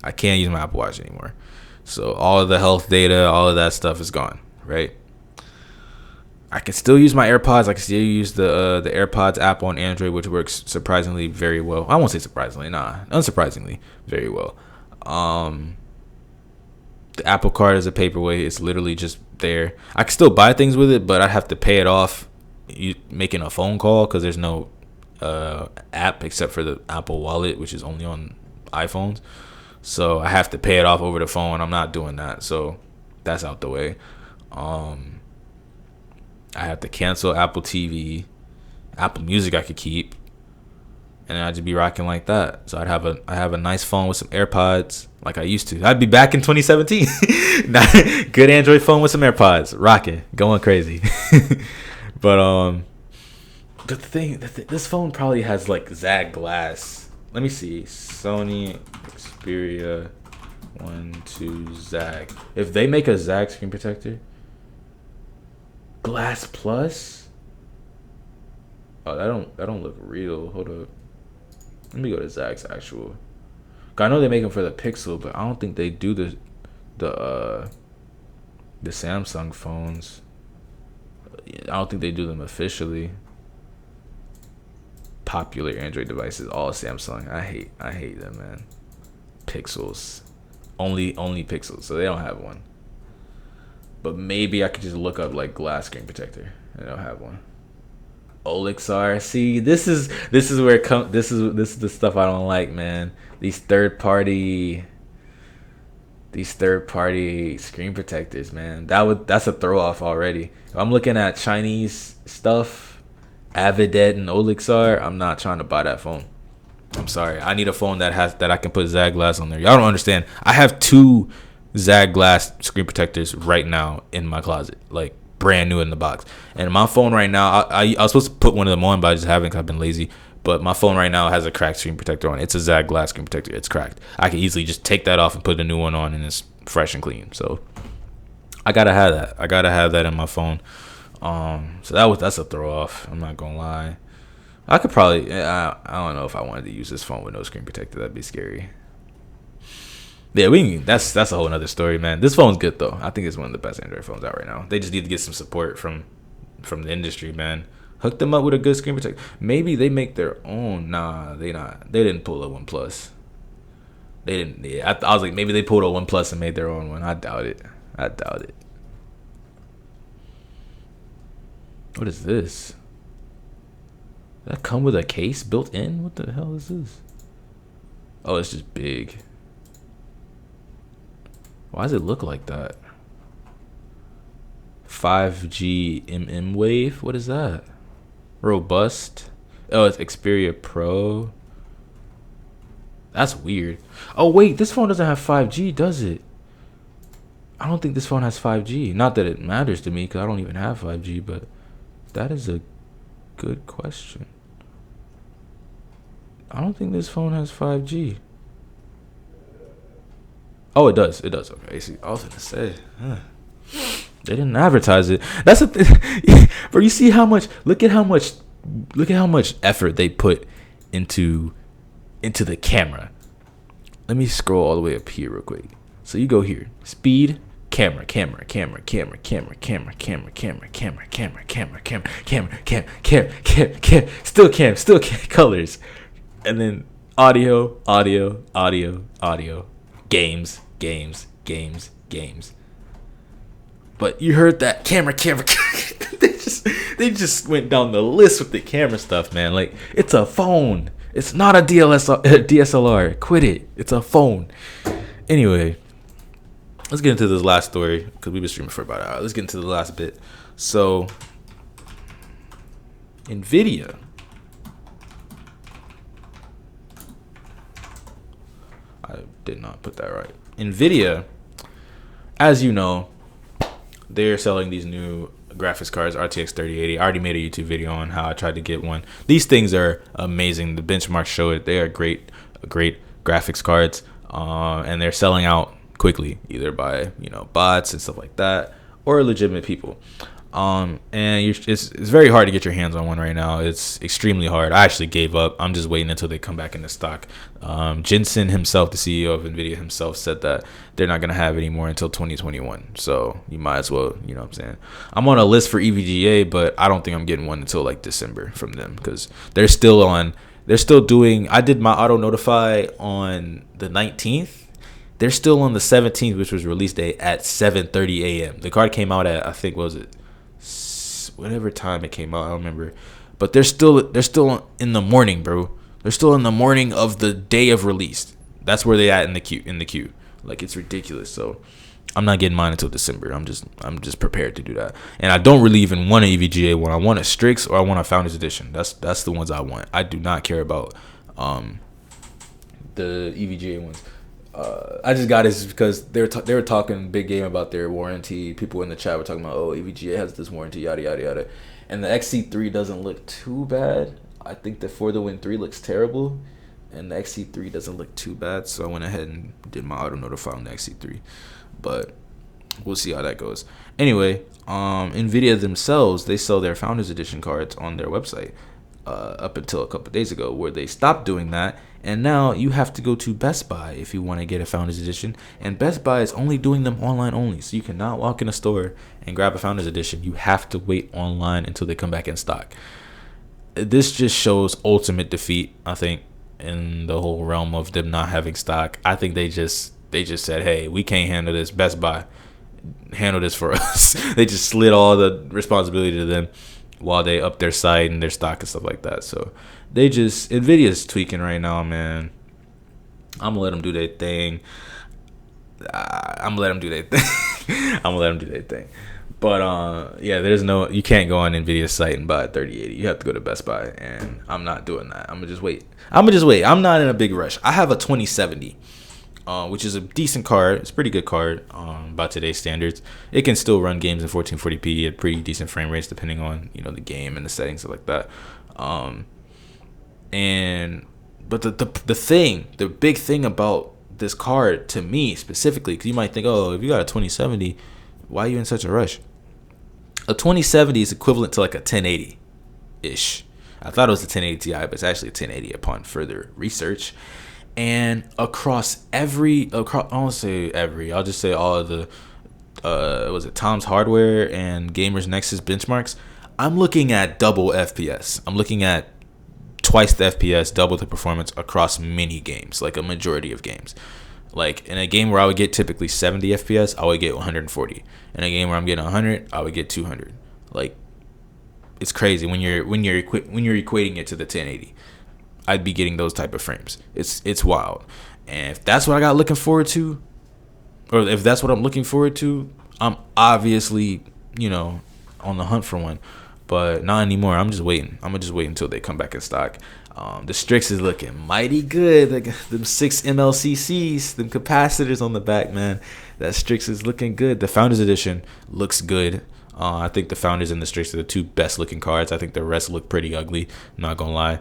Speaker 1: I can't use my Apple Watch anymore. So all of the health data, all of that stuff is gone, right? I can still use my AirPods. I can still use the AirPods app on Android, which works surprisingly very well. I won't say surprisingly, unsurprisingly very well. The Apple Card is a paperweight. It's literally just there. I can still buy things with it, but I have to pay it off making a phone call because there's no app except for the Apple Wallet, which is only on iPhones. So I have to pay it off over the phone. I'm not doing that. So that's out the way. I have to cancel Apple TV. Apple Music I could keep, and I'd just be rocking like that. So I have a nice phone with some AirPods like I used to. I'd be back in 2017. Good Android phone with some AirPods, rocking, going crazy. But This phone probably has like Zag glass. Let me see. Sony Xperia 1 2 Zag. If they make a Zag screen protector, Glass Plus. Oh, that don't look real. Hold up. Let me go to Zag's actual. I know they make them for the Pixel, but I don't think they do the Samsung phones. I don't think they do them officially. Popular Android devices, all Samsung. I hate them, man. Pixels, only Pixels, so they don't have one. But maybe I could just look up like glass screen protector, and they'll have one. Olixar. See, this is where it comes. This is the stuff I don't like, man. These third party screen protectors, man. That's a throw off already. If I'm looking at Chinese stuff, Avidet and Olixar, I'm not trying to buy that phone. I'm sorry. I need a phone that I can put Zag glass on there. Y'all don't understand. I have 2 Zag glass screen protectors right now in my closet, like brand new in the box. And my phone right now, I was supposed to put one of them on, but I just haven't because I've been lazy. But my phone right now has a cracked screen protector on. It's a Zag glass screen protector. It's cracked. I can easily just take that off and put a new one on, and it's fresh and clean. So I gotta have that. I gotta have that in my phone. So that's a throw off. I'm not gonna lie. I could probably. I don't know if I wanted to use this phone with no screen protector. That'd be scary. Yeah, that's a whole nother story, man. This phone's good though. I think it's one of the best Android phones out right now. They just need to get some support from the industry, man. Hook them up with a good screen protector. Maybe they make their own. Nah, they not. They didn't pull a OnePlus. They didn't. Yeah, I was like, maybe they pulled a OnePlus and made their own one. I doubt it. What is this? Does that come with a case built in? What the hell is this? Oh, it's just big. Why does it look like that? 5G wave? What is that? Robust. Oh, it's Xperia Pro. That's weird. Oh, wait. This phone doesn't have 5G, does it? I don't think this phone has 5G. Not that it matters to me because I don't even have 5G, but that is a good question. I don't think this phone has 5G. Oh, it does. It does. Okay. See, I was gonna say, they didn't advertise it. That's the thing, bro. You see how much? Look at how much effort they put into the camera. Let me scroll all the way up here real quick. So you go here, speed, camera, still cam, colors, and then audio, games. But you heard that camera. they just went down the list with the camera stuff, man. Like, it's a phone. It's not a DSLR. Quit it. It's a phone. Anyway, let's get into this last story because we've been streaming for about an hour. Let's get into the last bit. So, NVIDIA. I did not put that right. NVIDIA, as you know, they're selling these new graphics cards, RTX 3080. I already made a YouTube video on how I tried to get one. These things are amazing. The benchmarks show it. They are great graphics cards, and they're selling out quickly, either by bots and stuff like that, or legitimate people. It's very hard to get your hands on one right now. It's extremely hard. I actually gave up. I'm just waiting until they come back into stock. Jensen himself, the CEO of NVIDIA himself, said that they're not going to have any more until 2021. So you might as well, you know what I'm saying? I'm on a list for EVGA, but I don't think I'm getting one until like December from them because they're still doing, I did my auto notify on the 19th. They're still on the 17th, which was release date at 7:30 a.m. The card came out at, I think, what was it? Whatever time it came out, I don't remember, but they're still in the morning, bro. They're still in the morning of the day of release. That's where they at in the queue. Like, it's ridiculous. So I'm not getting mine until December. I'm just prepared to do that. And I don't really even want an EVGA one. I want a Strix or I want a Founders Edition. That's the ones I want. I do not care about the EVGA ones. I just got this because they were talking big game about their warranty. People in the chat were talking about, EVGA has this warranty, yada yada yada, And the XC3 doesn't look too bad. I think the For the Win 3 looks terrible, and the XC3 doesn't look too bad. So I went ahead and did my auto notify on the XC3, but we'll see how that goes. Anyway, NVIDIA themselves, they sell their Founders Edition cards on their website up until a couple days ago, where they stopped doing that, and now you have to go to Best Buy if you want to get a Founders Edition, and Best Buy is only doing them online only, so you cannot walk in a store and grab a Founders Edition. You have to wait online until they come back in stock. This just shows ultimate defeat, I think, in the whole realm of them not having stock. I think they just said, hey, we can't handle this. Best Buy, handle this for us. They just slid all the responsibility to them while they up their site and their stock and stuff like that. So NVIDIA's tweaking right now, man. I'm gonna let them do their thing. I'm gonna let them do their thing. But yeah, you can't go on NVIDIA's site and buy a 3080. You have to go to Best Buy, and I'm not doing that. I'm gonna just wait. I'm not in a big rush. I have a 2070, which is a decent card. It's a pretty good card by today's standards. It can still run games in 1440p at pretty decent frame rates, depending on the game and the settings, stuff like that. But the big thing about this card to me specifically, because you might think, oh, if you got a 2070, why are you in such a rush? A 2070 is equivalent to like a 1080 ish. I thought it was a 1080 Ti, but it's actually a 1080 upon further research. And I'll just say all of the Tom's Hardware and Gamers Nexus benchmarks. I'm looking at double FPS. I'm looking at twice the FPS, double the performance across many games, like a majority of games. Like in a game where I would get typically 70 FPS, I would get 140. In a game where I'm getting 100, I would get 200. Like, it's crazy when you're equating it to the 1080. I'd be getting those type of frames. It's wild. And if that's what I got looking forward to, or if that's what I'm looking forward to, I'm obviously on the hunt for one. But not anymore. I'm just waiting. I'm gonna just wait until they come back in stock. The Strix is looking mighty good. Like them 6 MLCCs, them capacitors on the back, man. That Strix is looking good. The Founders Edition looks good. I think the Founders and the Strix are the two best looking cards. I think the rest look pretty ugly. I'm not gonna lie.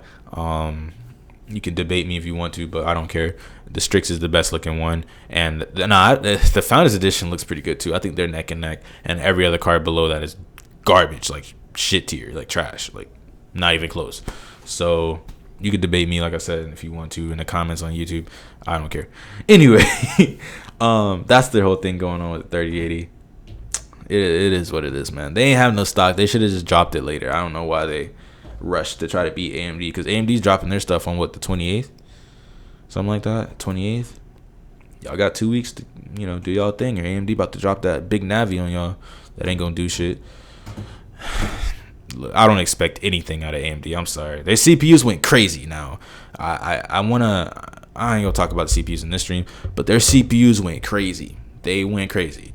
Speaker 1: You can debate me if you want to, but I don't care. The Strix is the best looking one, and the Founders Edition looks pretty good too. I think they're neck and neck, and every other card below that is garbage, like shit tier, like trash, like not even close. So you could debate me, like I said, if you want to, in the comments on YouTube. I don't care. Anyway, that's the whole thing going on with the 3080. It is what it is, man. They ain't have no stock. They should have just dropped it later. I don't know why they rushed to try to beat AMD, because AMD's dropping their stuff on the 28th, something like that. 28th. Y'all got 2 weeks to do y'all thing, or AMD about to drop that big Navi on y'all that ain't gonna do shit. Look, I don't expect anything out of AMD. I'm sorry. Their CPUs went crazy now. I ain't gonna talk about the CPUs in this stream, but their CPUs went crazy. They went crazy.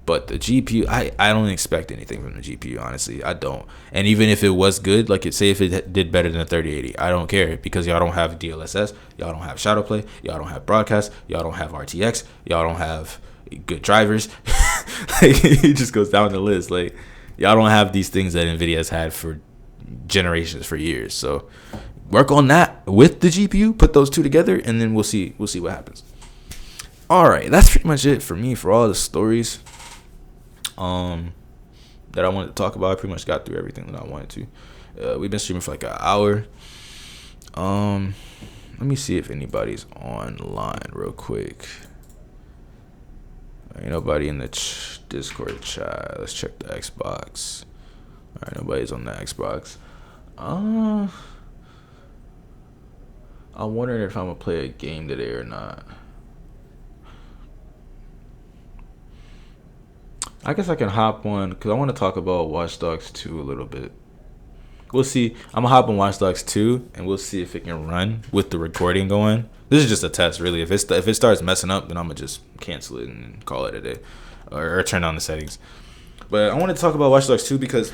Speaker 1: But the GPU, I don't expect anything from the GPU, honestly. I don't. And even if it was good, say if it did better than a 3080, I don't care, because y'all don't have DLSS, y'all don't have Shadowplay, y'all don't have broadcast, y'all don't have RTX, y'all don't have good drivers. It just goes down the list. Like, y'all don't have these things that NVIDIA has had for generations, for years. So work on that with the GPU, put those two together, and then we'll see what happens. All right, that's pretty much it for me for all the stories that I wanted to talk about. I pretty much got through everything that I wanted to. We've been streaming for like an hour. Let me see if anybody's online real quick. Ain't nobody in the Discord chat. Let's check the Xbox. All right, nobody's on the Xbox. I'm wondering if I'm gonna play a game today or not. I guess I can hop on, because I want to talk about Watch Dogs 2 a little bit. We'll see. I'm going to hop on Watch Dogs 2, and we'll see if it can run with the recording going. This is just a test, really. If it starts messing up, then I'm going to just cancel it and call it a day. Or turn on the settings. But I want to talk about Watch Dogs 2 because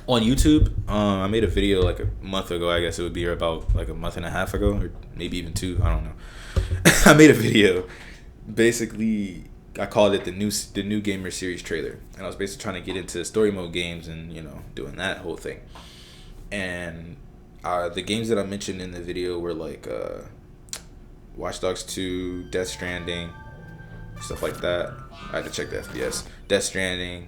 Speaker 1: on YouTube, I made a video like a month ago. I guess it would be about like a month and a half ago, or maybe even 2. I don't know. I made a video basically I called it the new gamer series trailer, and I was basically trying to get into story mode games and doing that whole thing. And the games that I mentioned in the video were like Watch Dogs 2, Death Stranding, stuff like that. I had to check the FPS. Death Stranding,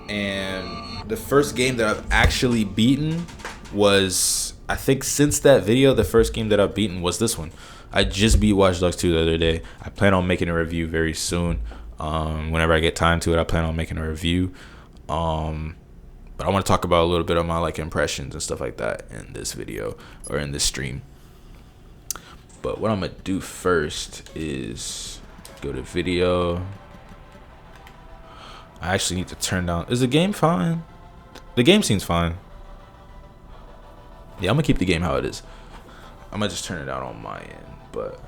Speaker 1: and the first game that I've actually beaten was, I think since that video, the first game that I've beaten was this one. I just beat Watch Dogs 2 the other day. I plan on making a review very soon. Whenever I get time to it, I plan on making a review. But I want to talk about a little bit of my like impressions and stuff like that in this video or in this stream. But what I'm gonna do first is go to video. I actually need to turn down. Is the game fine? The game seems fine. Yeah, I'm gonna keep the game how it is. I'm gonna just turn it down on my end, but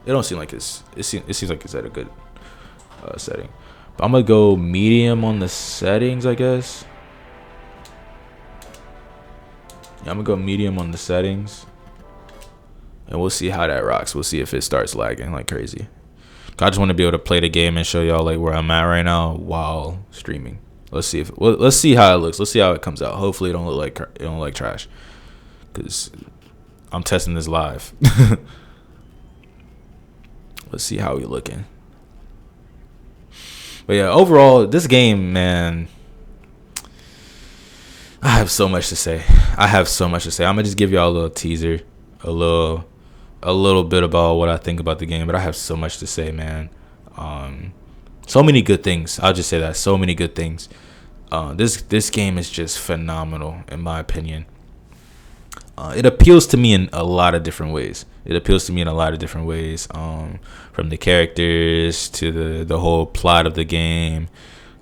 Speaker 1: it don't seem like it seems like it's at a good setting. But I'm gonna go medium on the settings, I guess. Yeah, I'm gonna go medium on the settings, and we'll see how that rocks. We'll see if it starts lagging like crazy. I just want to be able to play the game and show y'all like where I'm at right now while streaming. Let's see how it looks. Let's see how it comes out. Hopefully it don't look like trash, cause I'm testing this live. Let's see how we looking. But yeah, overall, this game, man, I have so much to say. I'm gonna just give y'all a little teaser, a little bit about what I think about the game, but I have so much to say, man. So many good things. I'll just say that. So many good things. This game is just phenomenal, in my opinion. It appeals to me in a lot of different ways. From the characters to the whole plot of the game.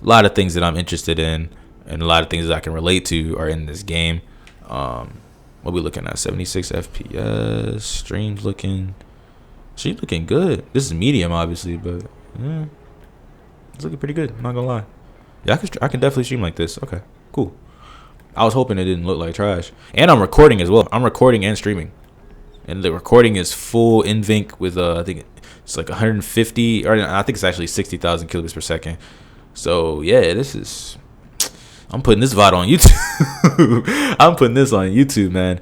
Speaker 1: A lot of things that I'm interested in and a lot of things that I can relate to are in this game. What we looking at? 76 FPS. Stream's looking good. This is medium, obviously, but yeah, it's looking pretty good. I'm not gonna lie. Yeah, I can definitely stream like this. Okay, cool. I was hoping it didn't look like trash. And I'm recording as well. I'm recording and streaming. And the recording is full NVIDIA with I think it's like 150, or I think it's actually 60,000 kilobits per second. So yeah, I'm putting this VOD on YouTube. I'm putting this on YouTube, man.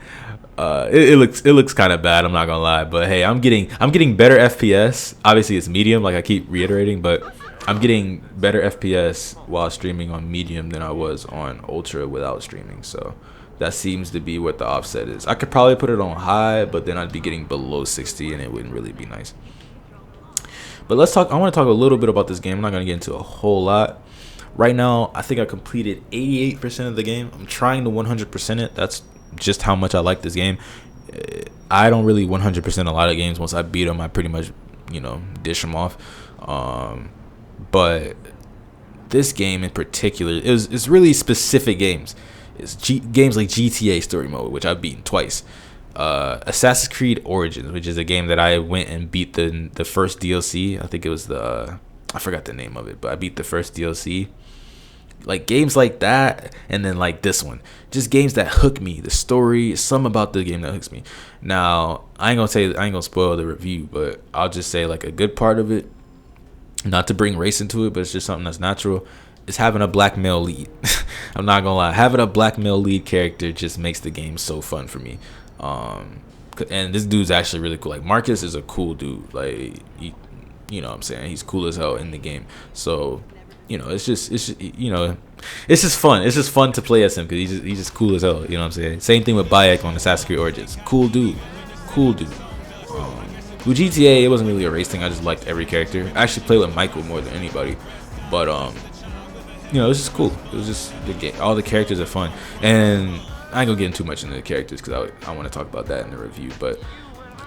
Speaker 1: It looks kind of bad. I'm not gonna lie, but hey, I'm getting better FPS. Obviously, it's medium, like I keep reiterating, but I'm getting better FPS while streaming on medium than I was on ultra without streaming. So that seems to be what the offset is. I could probably put it on high, but then I'd be getting below 60, and it wouldn't really be nice. But let's talk. I want to talk a little bit about this game. I'm not gonna get into a whole lot. Right now, I think I completed 88% of the game. I'm trying to 100% it. That's just how much I like this game. I don't really 100% a lot of games. Once I beat them, I pretty much, dish them off. But this game in particular, it's really specific games. It's games like GTA Story Mode, which I've beaten twice. Assassin's Creed Origins, which is a game that I went and beat the first DLC. I think it was I forgot the name of it, but I beat the first DLC. Like games like that, and then like this one, just games that hook me. The story, some about the game that hooks me. Now I ain't gonna spoil the review, but I'll just say like a good part of it, not to bring race into it, but it's just something that's natural, is having a black male lead. I'm not gonna lie, having a black male lead character just makes the game so fun for me. And this dude's actually really cool. Like Marcus is a cool dude. Like you know what I'm saying, he's cool as hell in the game. So it's just fun. It's just fun to play as him because he's just cool as hell. You know what I'm saying? Same thing with Bayek on Assassin's Creed Origins. Cool dude. With GTA, it wasn't really a race thing. I just liked every character. I actually played with Michael more than anybody. But it was just cool. It was just the game. All the characters are fun, and I ain't gonna get into too much into the characters because I want to talk about that in the review. But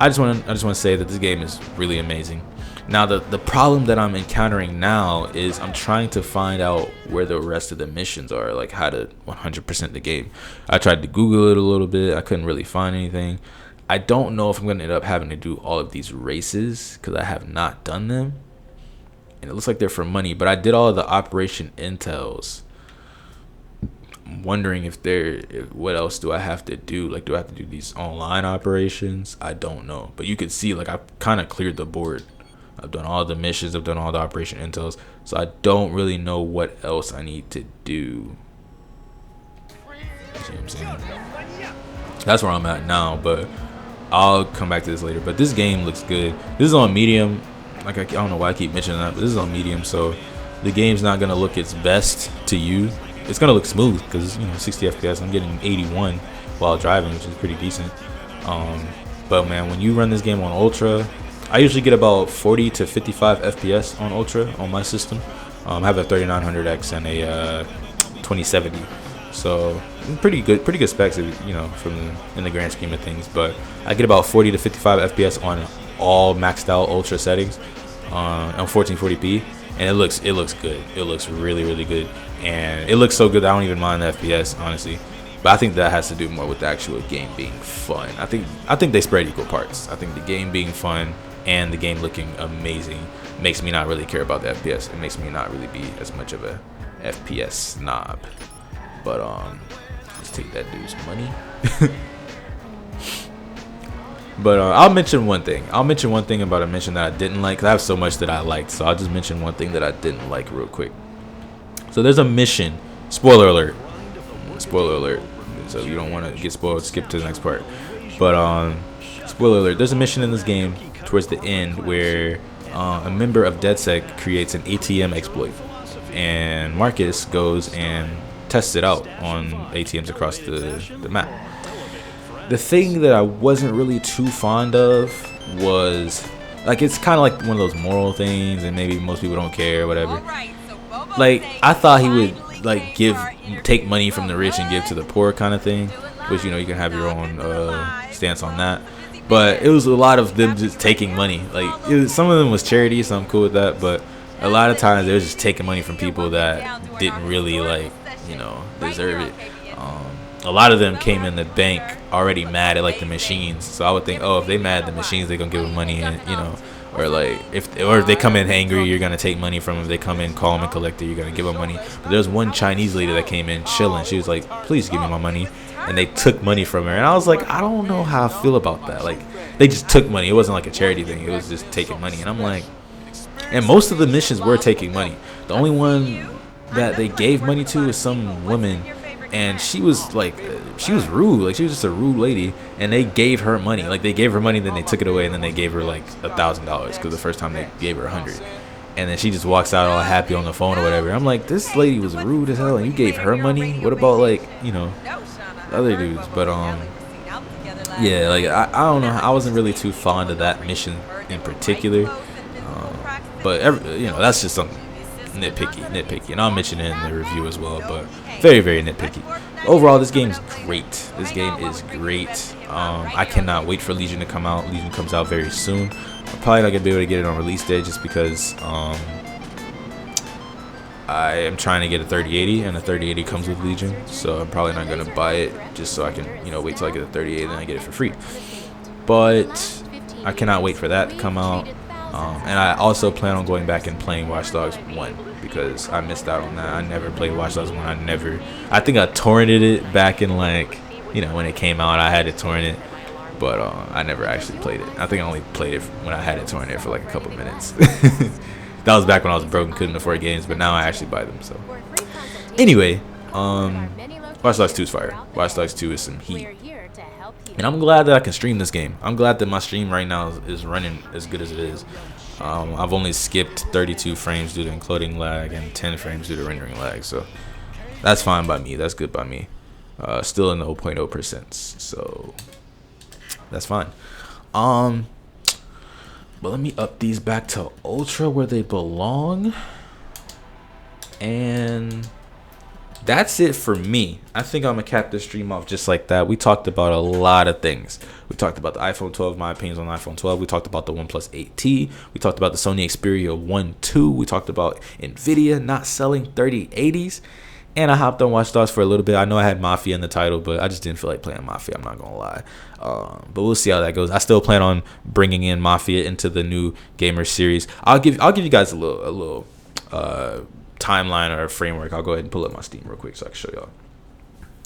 Speaker 1: I just want to say that this game is really amazing. Now the problem that I'm encountering now is I'm trying to find out where the rest of the missions are, like how to 100% the game. I tried to Google it a little bit. I couldn't really find anything. I don't know if I'm going to end up having to do all of these races because I have not done them. And it looks like they're for money, but I did all of the Operation Intels. I'm wondering what else do I have to do? Like, do I have to do these online operations? I don't know. But you could see, like, I kind of cleared the board I've done all the missions. I've done all the operation intels. So I don't really know what else I need to do. See what I'm saying? That's where I'm at now, but I'll come back to this later. But this game looks good. This is on medium. Like, I don't know why I keep mentioning that, but this is on medium, so the game's not gonna look its best to you. It's gonna look smooth because, you know, 60 FPS. I'm getting 81 while driving, which is pretty decent. But man, when you run this game on ultra, I usually get about 40 to 55 FPS on ultra on my system. I have a 3900X and a 2070, so pretty good specs, you know, in the grand scheme of things. But I get about 40 to 55 FPS on all maxed out ultra settings on 1440p, and it looks good. It looks really good, and it looks so good that I don't even mind the FPS, honestly. But I think that has to do more with the actual game being fun. I think they spread equal parts. I think the game being fun and the game looking amazing makes me not really care about the FPS. It makes me not really be as much of a FPS snob. But let's take that dude's money. But I'll mention one thing. About a mission that I didn't like, 'cause I have so much that I liked. So I'll just mention one thing that I didn't like real quick. So there's a mission. Spoiler alert. So you don't want to get spoiled, skip to the next part. But spoiler alert, there's a mission in this game towards the end where a member of DedSec creates an ATM exploit, and Marcus goes and tests it out on ATMs across the map. The thing that I wasn't really too fond of was, like, it's kind of like one of those moral things, and maybe most people don't care, whatever. Like, I thought he would, like, take money from the rich and give to the poor kind of thing, which, you know, you can have your own stance on that. But it was a lot of them just taking money. Like, some of them was charity, so I'm cool with that. But a lot of times they were just taking money from people that didn't really, like, you know, deserve it. A lot of them came in the bank already mad at, like, the machines. So I would think, oh, if they mad at the machines, they're gonna give them money, and, you know, or like if they come in angry, you're gonna take money from them. If they come in calm and collected, you're gonna give them money. But there was one Chinese lady that came in chilling. She was like, please give me my money, and they took money from her. And I was like, I don't know how I feel about that. Like, they just took money. It wasn't like a charity thing. It was just taking money. And I'm like, and most of the missions were taking money. The only one that they gave money to was some woman, and she was like, she was rude. Like, she was just a rude lady, and they gave her money. Like, they gave her money, then they took it away, and then they gave her like $1,000 because the first time they gave her 100. And then she just walks out all happy on the phone or whatever. I'm like, this lady was rude as hell, and you gave her money? What about, like, you know, the other dudes? But yeah, like, I don't know. I wasn't really too fond of that mission in particular. But you know, that's just something nitpicky, and I'll mention it in the review as well. But very nitpicky. Overall, this game is great. I cannot wait for Legion to come out. Legion comes out very soon. I'm probably not gonna be able to get it on release day just because I am trying to get a 3080, and a 3080 comes with Legion, so I'm probably not gonna buy it just so I can, you know, wait till I get a 3080 and then I get it for free. But I cannot wait for that to come out. And I also plan on going back and playing Watch Dogs 1 because I missed out on that. I never played Watch Dogs 1. I think I torrented it back in, like, you know, when it came out. I had to torrent it, but I never actually played it. I think I only played it when I had it torrented for like a couple minutes. That was back when I was broke and couldn't afford games, but now I actually buy them. So anyway, Watch Dogs 2 is fire. Watch Dogs 2 is some heat. And I'm glad that I can stream this game. I'm glad that my stream right now is running as good as it is. I've only skipped 32 frames due to encoding lag and 10 frames due to rendering lag. So that's fine by me. That's good by me. Still in the 0.0%. So that's fine. But let me up these back to Ultra where they belong. And that's it for me. I think I'm gonna cap this stream off just like that. We talked about a lot of things. We talked about the iPhone 12, my opinions on the iPhone 12. We talked about the OnePlus 8T. We talked about the Sony Xperia 1 2. We talked about NVIDIA not selling 3080s. And I hopped on Watch Dogs for a little bit. I know I had Mafia in the title, but I just didn't feel like playing Mafia. I'm not gonna lie. But we'll see how that goes. I still plan on bringing in Mafia into the new Gamer series. I'll give you guys a little timeline or a framework. I'll go ahead and pull up my Steam real quick so I can show y'all.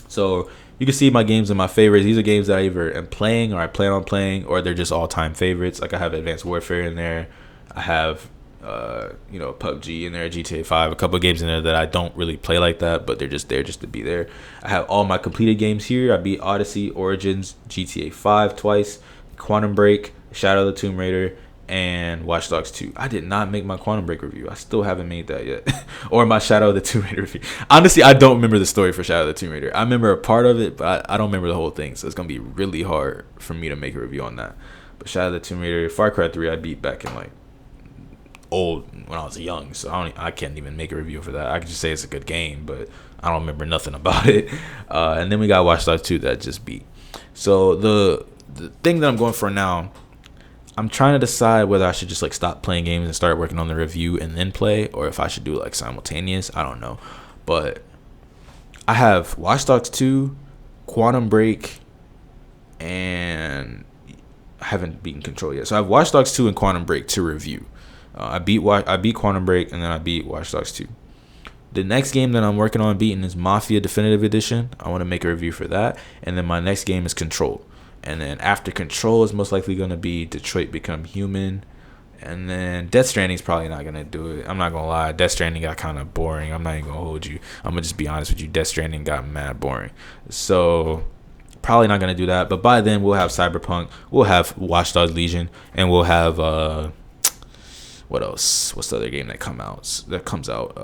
Speaker 1: So you can see my games and my favorites. These are games that I either am playing or I plan on playing, or they're just all-time favorites. Like, I have Advanced Warfare in there, I have PUBG in there, GTA 5, a couple of games in there that I don't really play like that, but they're just there just to be there. I have all my completed games here. I beat Odyssey, Origins, GTA 5 twice, Quantum Break, Shadow of the Tomb Raider, and Watch Dogs 2. I did not make my Quantum Break review. I still haven't made that yet. Or my Shadow of the Tomb Raider review. Honestly, I don't remember the story for Shadow of the Tomb Raider. I remember a part of it, but I don't remember the whole thing. So it's going to be really hard for me to make a review on that. But Shadow of the Tomb Raider, Far Cry 3, I beat back in like old when I was young. So I can't even make a review for that. I can just say it's a good game, but I don't remember nothing about it. And then we got Watch Dogs 2 that just beat. So the thing that I'm going for now, I'm trying to decide whether I should just like stop playing games and start working on the review and then play, or if I should do like simultaneous. I don't know. But I have Watch Dogs 2, Quantum Break, and I haven't beaten Control yet. So I have Watch Dogs 2 and Quantum Break to review. I beat Quantum Break, and then I beat Watch Dogs 2. The next game that I'm working on beating is Mafia Definitive Edition. I want to make a review for that. And then my next game is Control. And then after Control is most likely going to be Detroit Become Human. And then Death Stranding's probably not going to do it. I'm not going to lie. Death Stranding got kind of boring. I'm not even going to hold you. I'm going to just be honest with you. Death Stranding got mad boring. So probably not going to do that. But by then we'll have Cyberpunk. We'll have Watch Dogs Legion. And we'll have... what else? What's the other game that comes out?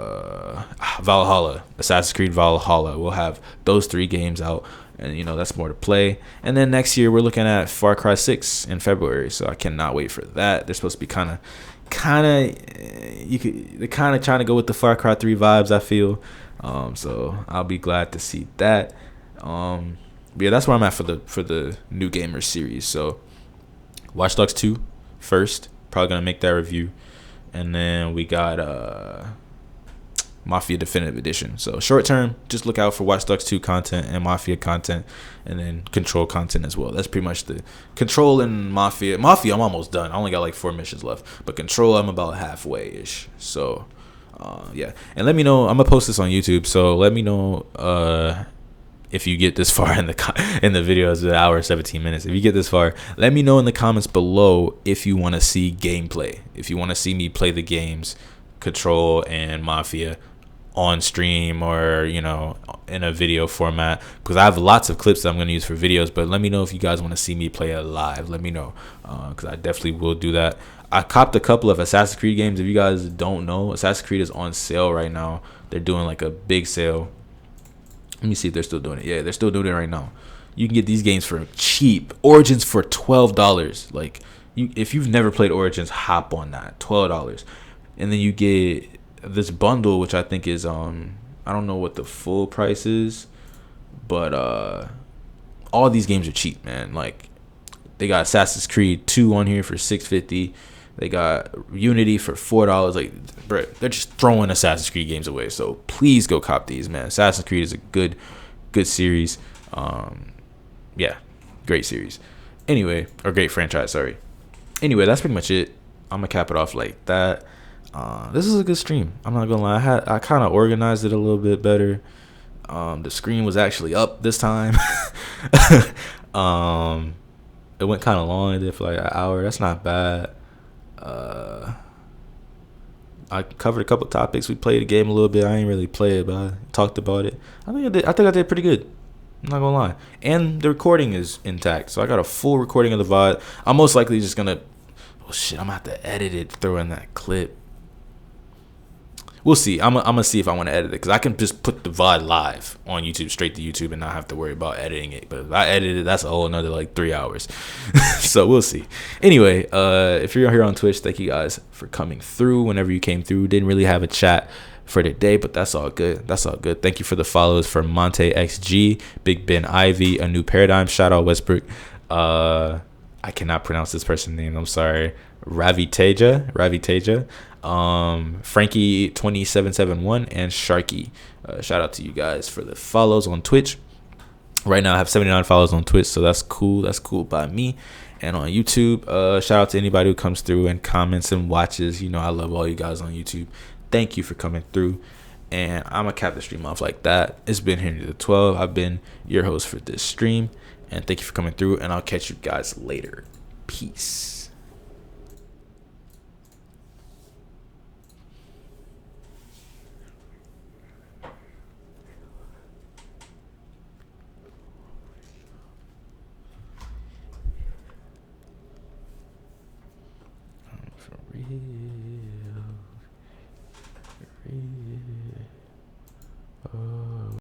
Speaker 1: Valhalla. Assassin's Creed Valhalla. We'll have those 3 games out. And, that's more to play. And then next year, we're looking at Far Cry 6 in February. So I cannot wait for that. They're supposed to be they're kind of trying to go with the Far Cry 3 vibes, I feel. So I'll be glad to see that. But yeah, that's where I'm at for the New Gamers series. So Watch Dogs 2 first. Probably going to make that review. And then we got Mafia Definitive Edition. So short term, just look out for Watch Dogs 2 content and Mafia content, and then Control content as well. That's pretty much the Control and Mafia. Mafia, I'm almost done. I only got like 4 missions left. But Control, I'm about halfway-ish. So, yeah. And let me know. I'm going to post this on YouTube. So let me know if you get this far in the video. It's an hour and 17 minutes. If you get this far, let me know in the comments below if you want to see gameplay. If you want to see me play the games, Control and Mafia, on stream or in a video format, because I have lots of clips that I'm going to use for videos. But let me know if you guys want to see me play it live. Let me know, because I definitely will do that. I copped a couple of Assassin's Creed games. If you guys don't know, Assassin's Creed is on sale right now. They're doing like a big sale. Let me see if they're still doing it. Yeah, they're still doing it right now. You can get these games for cheap. Origins for $12. Like, if you've never played Origins, hop on that. $12. And then you get this bundle, which I think is I don't know what the full price is, but all these games are cheap, man. Like, they got Assassin's Creed 2 on here for $6.50. They got Unity for $4. Like, bro, they're just throwing Assassin's Creed games away. So please go cop these, man. Assassin's Creed is a good series. Yeah, great series. Anyway, or great franchise. Sorry. Anyway, that's pretty much it. I'm gonna cap it off like that. This is a good stream. I'm not gonna lie. I kind of organized it a little bit better. The screen was actually up this time. It went kind of long. I did for like an hour. That's not bad. I covered a couple topics. We played the game a little bit. I ain't really play it, but I talked about it. I think I did pretty good. I'm not gonna lie. And the recording is intact, so I got a full recording of the VOD. I'm most likely just gonna. Oh shit! I'm gonna have to edit it, throw in that clip. We'll see. I'm gonna see if I want to edit it, because I can just put the VOD live on YouTube, straight to YouTube, and not have to worry about editing it. But if I edit it, that's a whole another like 3 hours. So we'll see. Anyway, if you're here on Twitch, thank you guys for coming through. Whenever you came through, didn't really have a chat for today, but that's all good. That's all good. Thank you for the follows for Monte XG, Big Ben Ivy, A New Paradigm. Shout out Westbrook. I cannot pronounce this person's name. I'm sorry. Raviteja. Frankie 2771 and Sharky. Shout out to you guys for the follows on Twitch. Right now I have 79 follows on Twitch, so that's cool. That's cool by me. And on YouTube, shout out to anybody who comes through and comments and watches. I love all you guys on YouTube. Thank you for coming through. And I'm gonna cap the stream off like that. It's been Henry the 12. I've been your host for this stream, and thank you for coming through, and I'll catch you guys later. Peace.